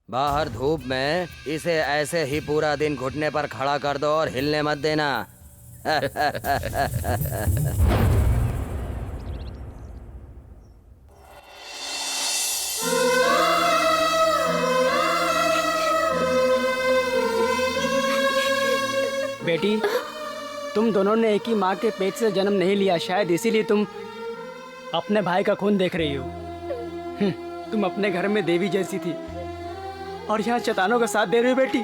बाहर धूप में इसे ऐसे ही पूरा दिन घुटने पर खड़ा कर दो और हिलने मत देना। बेटी, तुम दोनों ने एक ही माँ के पेट से जन्म नहीं लिया, शायद इसीलिए तुम अपने भाई का खून देख रही हो। तुम अपने घर में देवी जैसी थी और यहाँ शैतानों का साथ दे रही हो बेटी।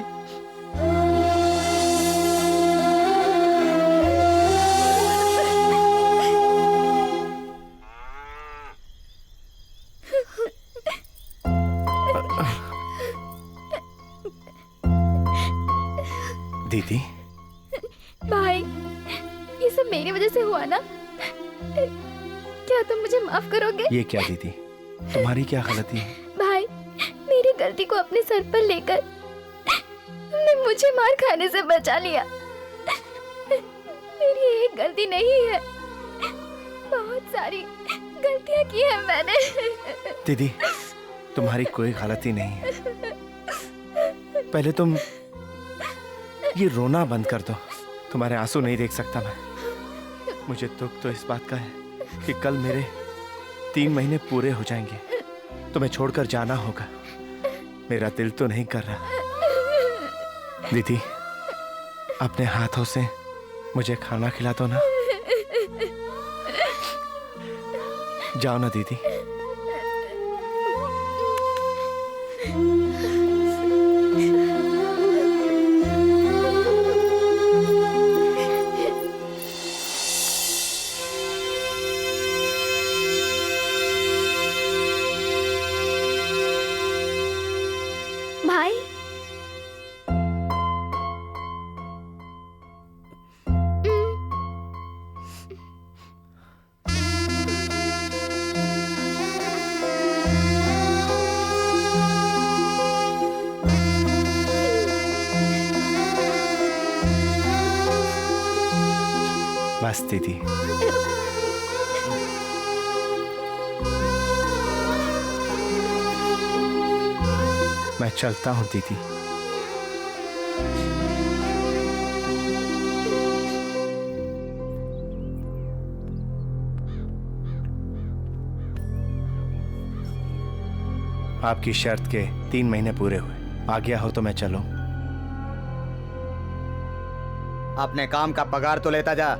दीदी, भाई, ये सब मेरी वजह से हुआ ना? क्या तुम मुझे माफ करोगे? ये क्या दीदी, तुम्हारी क्या गलती है? भाई, मेरी गलती को अपने सर पर लेकर तुमने मुझे मार खाने से बचा लिया। मेरी ये एक गलती नहीं है, बहुत सारी गलतियां की है मैंने। दीदी, तुम्हारी कोई गलती नहीं है। पहले तुम ये रोना बंद कर दो। तुम्हारे आंसू नहीं देख सकता मैं। मुझे दुख तो इस बात का है कि कल मेरे 3 महीने पूरे हो जाएंगे। तुम्हें छोड़कर जाना होगा। मेरा दिल तो नहीं कर रहा। दीदी, अपने हाथों से मुझे खाना खिला दो ना। जाओ ना दीदी। भाई, बस दीदी। मैं चलता हूँ दीदी। आपकी शर्त के 3 महीने पूरे हुए। आ गया हो तो मैं चलूं। अपने काम का पगार तो लेता जा।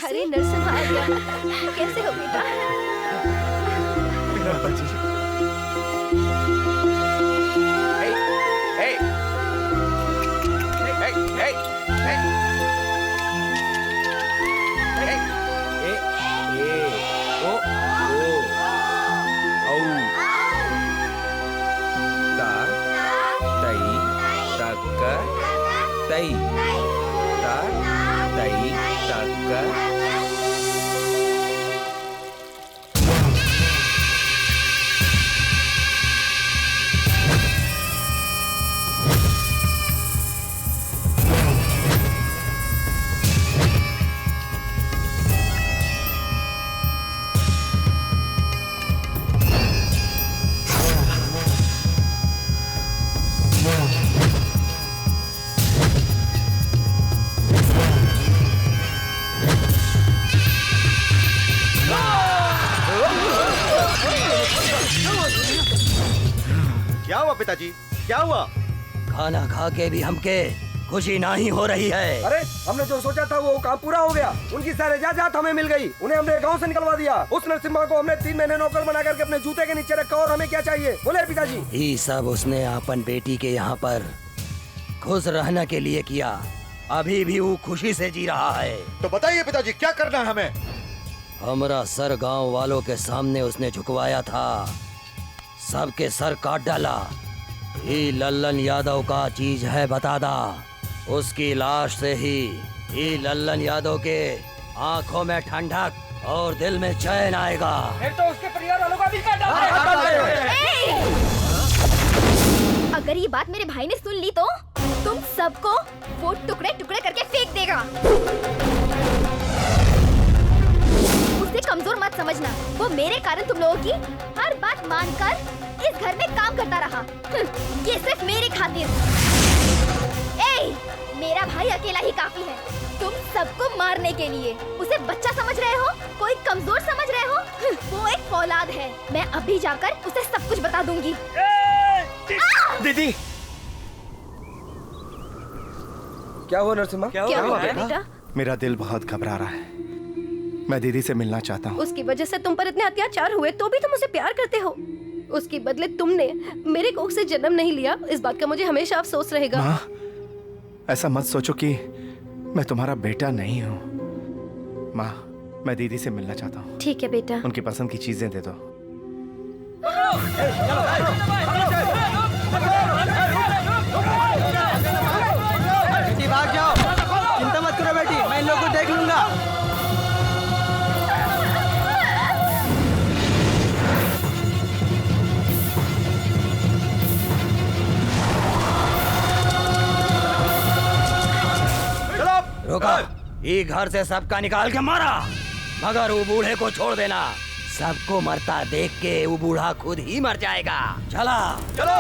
अरे नरसिम्हा आ गया। कैसे हो बेटा? क्या हुआ पिताजी, क्या हुआ? खाना खा के भी हमके खुशी नहीं हो रही है। अरे हमने जो सोचा था वो काम पूरा हो गया। उनकी सारी जायदाद हमें मिल गई। उन्हें हमने गांव से निकलवा दिया। उस नरसिम्हा को हमने 3 महीने नौकर बना करके अपने जूते के नीचे रखा। और हमें क्या चाहिए बोले पिताजी? ये सब उसने अपन बेटी के यहाँ पर खुश रहने के लिए किया। अभी भी वो खुशी से जी रहा है। तो बताइए पिताजी, क्या करना है हमें? हमारा सर गांव वालों के सामने उसने झुकवाया था। सबके सर काट डाला। ये लल्लन यादव का चीज है बतादा। उसकी लाश से ही ये लल्लन यादव के आंखों में ठंडक और दिल में चैन आएगा। फिर तो उसके परिवार वालों का भी काट अगर ये बात मेरे भाई ने सुन ली तो तुम सबको वो टुकड़े टुकड़े करके फेंक देगा। उसे कमजोर मत समझना। वो मेरे कारण तुम लोगों की हर बात मानकर इस घर में काम करता रहा। ये सिर्फ मेरी खातिर। मेरा भाई अकेला ही काफी है तुम सबको मारने के लिए। उसे बच्चा समझ रहे हो, कोई कमजोर समझ रहे हो? वो एक फौलाद है। मैं अभी जाकर उसे सब कुछ बता दूंगी। दीदी, क्या हुआ नरसिम्हा? क्या हुआ बेटा? मेरा दिल बहुत घबरा रहा है। मैं दीदी से मिलना चाहता हूँ। उसकी वजह से तुम पर इतने अत्याचार हुए तो भी तुम उसे प्यार करते हो। उसके बदले तुमने मेरे कोख से जन्म नहीं लिया। इस बात का मुझे हमेशा अफसोस रहेगा। माँ, ऐसा मत सोचो कि मैं तुम्हारा बेटा नहीं हूँ। माँ, मैं दीदी से मिलना चाहता हूँ। ठीक है बेटा। उनकी पसंद की चीजें दे दो। बेटी भाग जाओ, चिंता मत करो बेटी, मैं इन लोगों को देख लूंगा। रुको, ये घर से सबका निकाल के मारा, मगर वो बूढ़े को छोड़ देना। सबको मरता देख के वो बूढ़ा खुद ही मर जाएगा। चला चलो।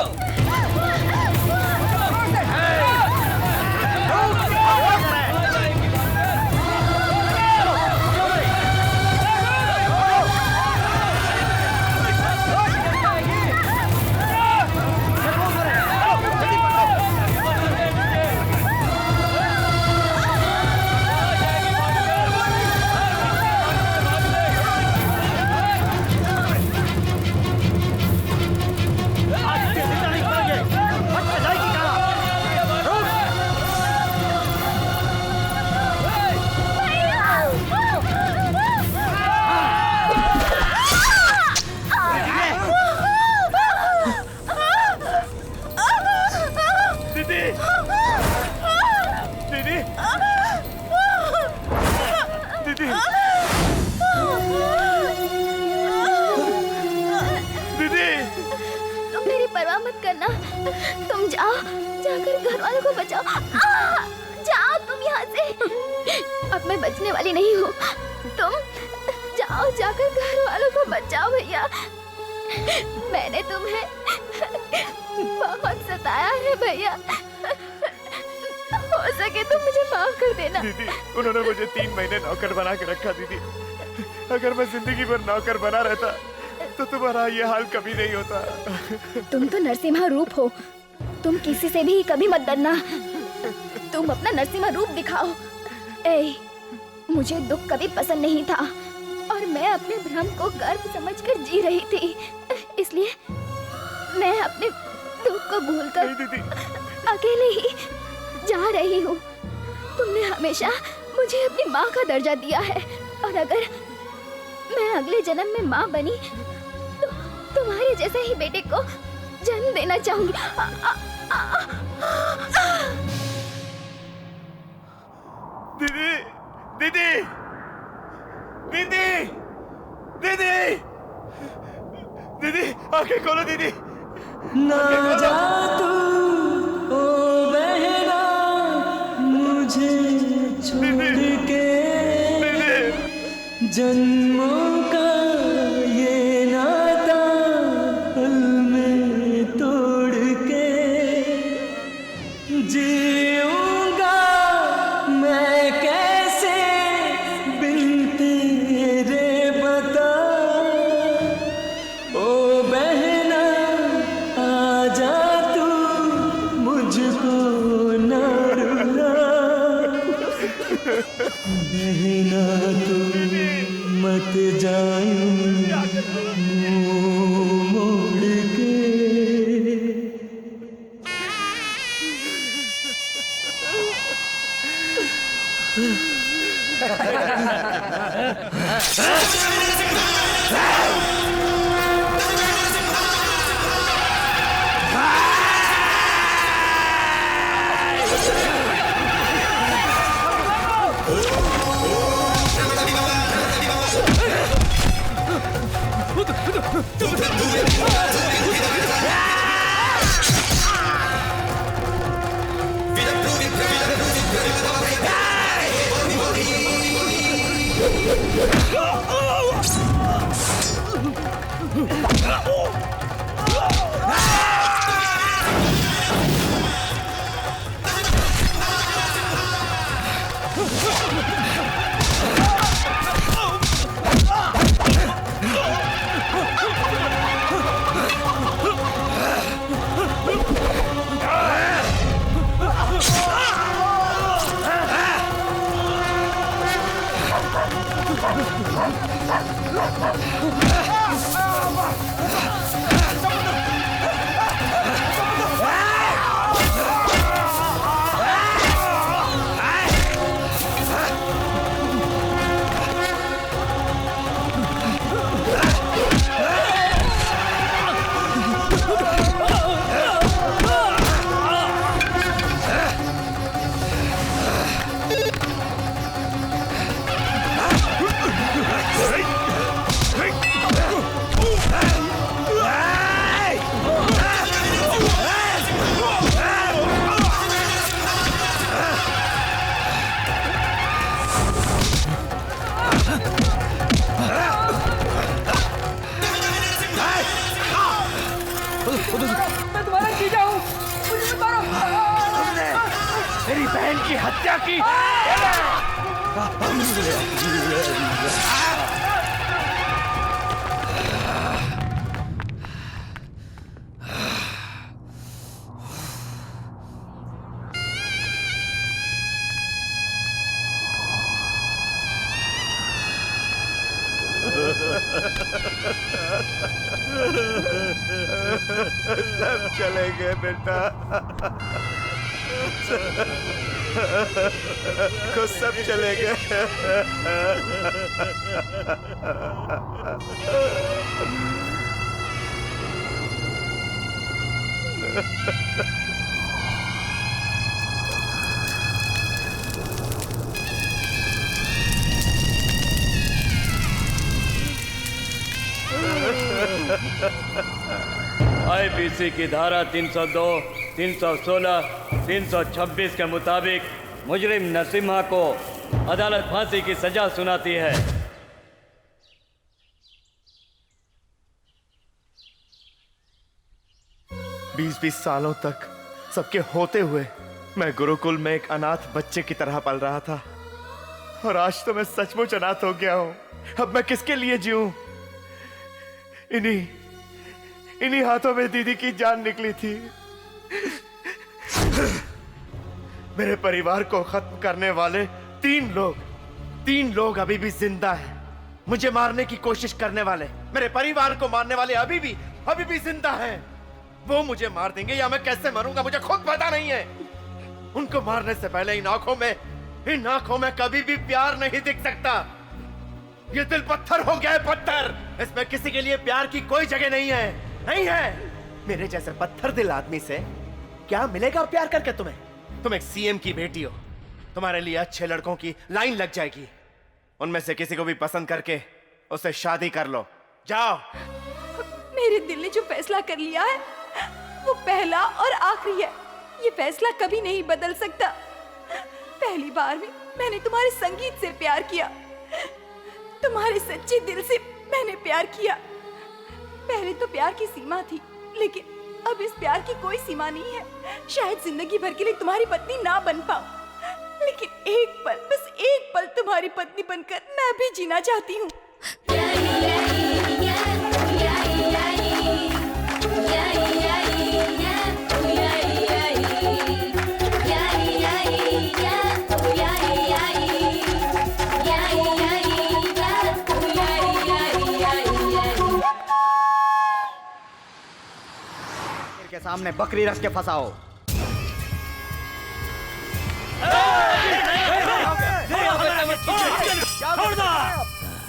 तुम जाओ, जाकर घर वालों को बचाओ। जाओ तुम यहाँ से। अब मैं बचने वाली नहीं हूँ। तुम जाओ, जाकर घर वालों को बचाओ भैया। मैंने तुम्हें बहुत सताया है भैया। हो सके तो मुझे माफ कर देना। दीदी, उन्होंने मुझे 3 महीने नौकर बना के रखा। दीदी, अगर मैं जिंदगी भर नौकर बना रहता तो तुम्हारा ये हाल कभी नहीं होता। तुम तो नरसिम्हा रूप हो, तुम किसी से भी कभी मत डरना। तुम अपना नरसिम्हा रूप दिखाओ। ए, मुझे दुख कभी पसंद नहीं था और मैं अपने भ्रम को गर्व समझकर जी रही थी, इसलिए मैं अपने दुख को भूलकर अकेले ही जा रही हूँ। तुमने हमेशा मुझे अपनी माँ का दर्जा दिया है और अगर मैं अगले जन्म में माँ बनी तो तुम्हारे जैसे ही बेटे को जन्म देना चाहूंगी। दीदी, दीदी, दीदी, दीदी, दीदी, आंखें खोलो दीदी। ना जा तू ओ बहना मुझे छोड़ के, जन्मों का ये नाता पल में तोड़ के जीऊंगा मैं कैसे बिन तेरे बता। ओ बहना आजा तू मुझको न रुला, बहना तू मत जाऊं मुंह मोड़ के। मेरी बहन की हत्या की। सब चले गए बेटा, कुछ सब चले गए। आईपीसी की धारा 302, 316, 326 के मुताबिक मुजरिम नरसिम्हा को अदालत फांसी की सजा सुनाती है। 20 सालों तक सबके होते हुए मैं गुरुकुल में एक अनाथ बच्चे की तरह पल रहा था, और आज तो मैं सचमुच अनाथ हो गया हूं। अब मैं किसके लिए जीऊं? इन्हीं हाथों में दीदी की जान निकली थी। मेरे परिवार को खत्म करने वाले तीन लोग अभी भी जिंदा हैं। मुझे मारने की कोशिश करने वाले, मेरे परिवार को मारने वाले अभी भी जिंदा हैं। वो मुझे मार देंगे या मैं कैसे मरूंगा मुझे खुद पता नहीं है। उनको मारने से पहले इन आंखों में कभी भी प्यार नहीं दिख सकता। ये दिल पत्थर हो गया है, पत्थर। इसमें किसी के लिए प्यार की कोई जगह नहीं है। मेरे जैसे पत्थर दिल आदमी से क्या मिलेगा प्यार करके तुम्हें? तुम एक सीएम की बेटी हो, तुम्हारे लिए अच्छे लड़कों की लाइन लग जाएगी। उनमें से किसी को भी पसंद करके उससे शादी कर लो, जाओ। मेरे दिल ने जो फैसला कर लिया है वो पहला और आखिरी है। ये फैसला कभी नहीं बदल सकता। पहली बार में मैंने तुम्हारे संगीत से प्यार किया, तुम्हारे सच्चे दिल से मैंने प्यार किया। पहले तो प्यार की सीमा थी, लेकिन अब इस प्यार की कोई सीमा नहीं है। शायद जिंदगी भर के लिए तुम्हारी पत्नी ना बन पाऊं, लेकिन एक पल, बस एक पल तुम्हारी पत्नी बनकर मैं भी जीना चाहती हूँ। के सामने बकरी रख के फंसाओ।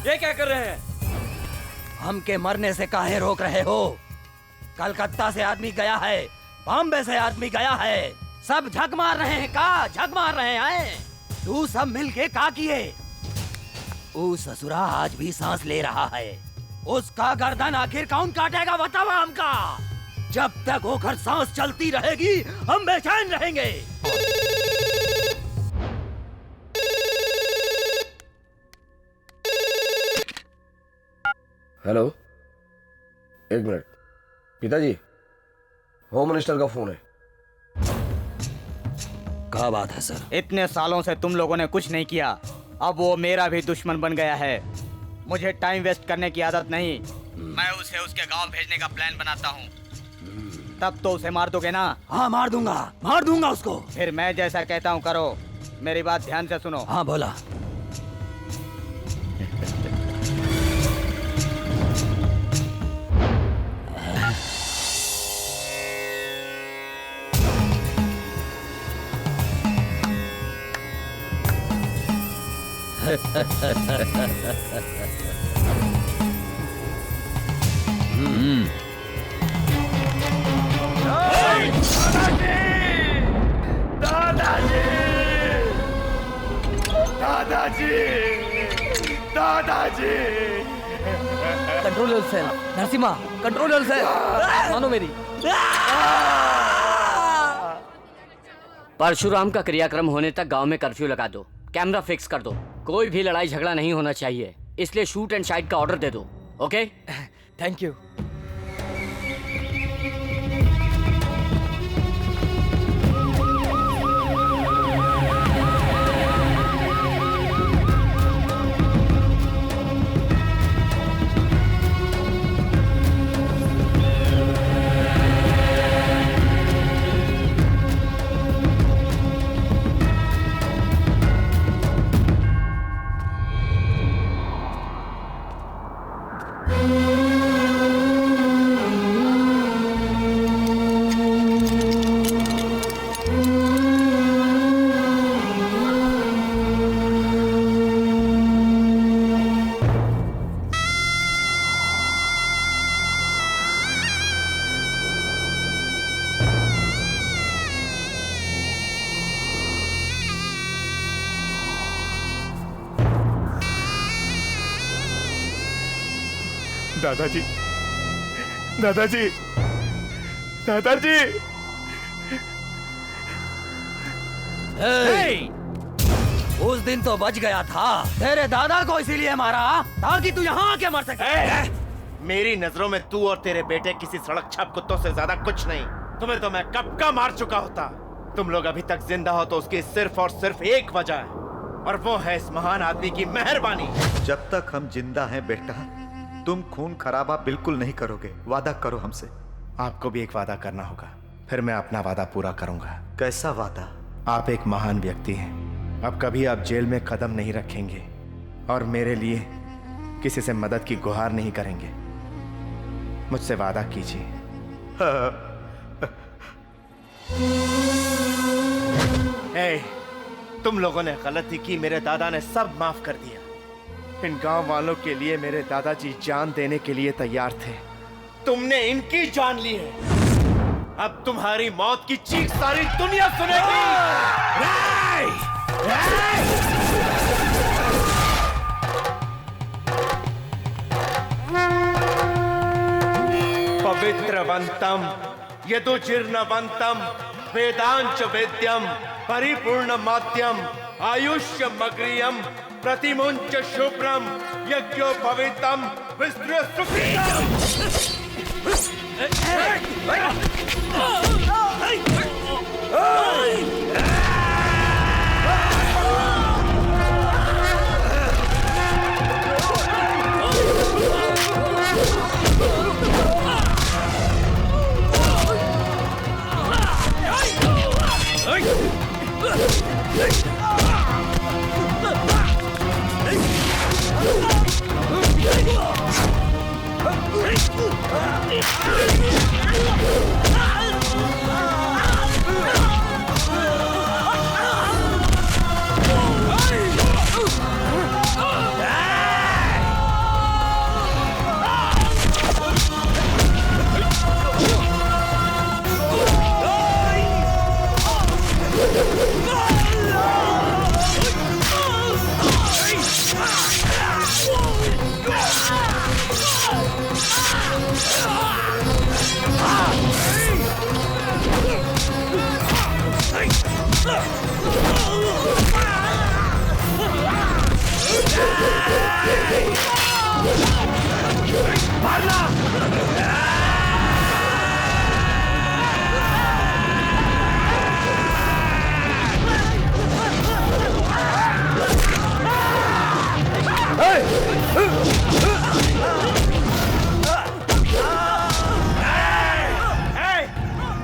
ये क्या कर रहे हैं? हमके मरने से काहे रोक रहे हो? कलकत्ता से आदमी गया है, बॉम्बे से आदमी गया है, सब झक मार रहे हैं। झक मार रहे हैं? तू सब मिलके का किए? वो ससुरा आज भी सांस ले रहा है, उसका गर्दन आखिर कौन काटेगा बतावा हमका। जब तक होकर सांस चलती रहेगी हम बेचैन रहेंगे। हेलो, एक मिनट। पिताजी, होम मिनिस्टर का फोन है। क्या बात है सर? इतने सालों से तुम लोगों ने कुछ नहीं किया, अब वो मेरा भी दुश्मन बन गया है। मुझे टाइम वेस्ट करने की आदत नहीं। मैं उसे उसके गांव भेजने का प्लान बनाता हूँ। तब तो उसे मार दोगे ना? हाँ, मार दूंगा उसको। फिर मैं जैसा कहता हूँ करो। मेरी बात ध्यान से सुनो। हाँ, बोला। दादाजी। Control yourself Narasimha, control yourself. मानो मेरी। परशुराम का क्रियाक्रम होने तक गांव में कर्फ्यू लगा दो, कैमरा फिक्स कर दो। कोई भी लड़ाई झगड़ा नहीं होना चाहिए, इसलिए शूट एंड शाइट का ऑर्डर दे दो। ओके? Thank you. दादाजी, दादाजी, दादाजी। उस दिन तो बच गया था। तेरे दादा को इसीलिए मारा ताकि तू यहाँ आके मर सके। मेरी नजरों में तू और तेरे बेटे किसी सड़क छाप कुत्तों से ज्यादा कुछ नहीं। तुम्हें तो मैं कब का मार चुका होता। तुम लोग अभी तक जिंदा हो तो उसकी सिर्फ और सिर्फ एक वजह है, और वो है इस महान आदमी की मेहरबानी। जब तक हम जिंदा हैं बेटा, तुम खून खराबा बिल्कुल नहीं करोगे। वादा करो हमसे। आपको भी एक वादा करना होगा, फिर मैं अपना वादा पूरा करूंगा। कैसा वादा? आप एक महान व्यक्ति हैं। अब कभी आप जेल में कदम नहीं रखेंगे और मेरे लिए किसी से मदद की गुहार नहीं करेंगे। मुझसे वादा कीजिए। तुम लोगों ने गलती की, मेरे दादा ने सब माफ कर दिया। इन गांव वालों के लिए मेरे दादाजी जान देने के लिए तैयार थे। तुमने इनकी जान ली है। अब तुम्हारी मौत की चीख सारी दुनिया सुनेगी। पवित्रवंतम यदुजीर्णवंतम वेदांच वेद्यम परिपूर्ण माध्यम आयुष्यमग्रियम प्रतिमुंच शुभ्रम यज्ञो भवितम विस्तृत सुकृतम।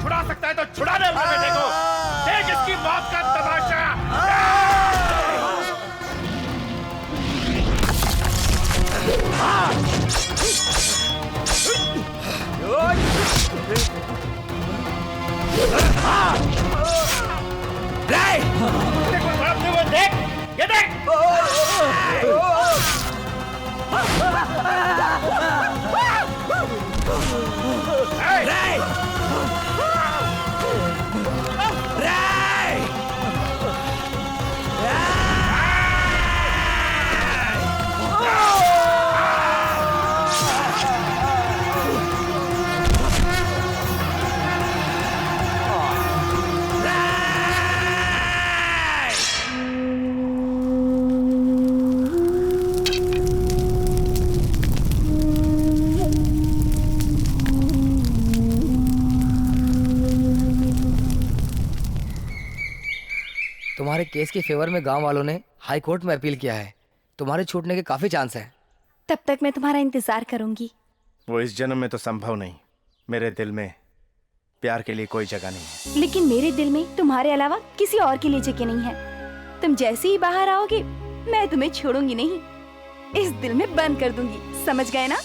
छुड़ा सकता है तो छुड़ा दे अपने बेटे को। देख इसकी मौत का तमाशा। देख ये देख। तुम्हारे केस के फेवर में गांव वालों ने हाई कोर्ट में अपील किया है। तुम्हारे छूटने के काफी चांस हैं। तब तक मैं तुम्हारा इंतजार करूंगी। वो इस जन्म में तो संभव नहीं। मेरे दिल में प्यार के लिए कोई जगह नहीं है। लेकिन मेरे दिल में तुम्हारे अलावा किसी और के लिए जगह नहीं है। तुम जैसे ही बाहर आओगे मैं तुम्हें छोड़ूंगी नहीं, इस दिल में बंद कर दूंगी। समझ गए ना?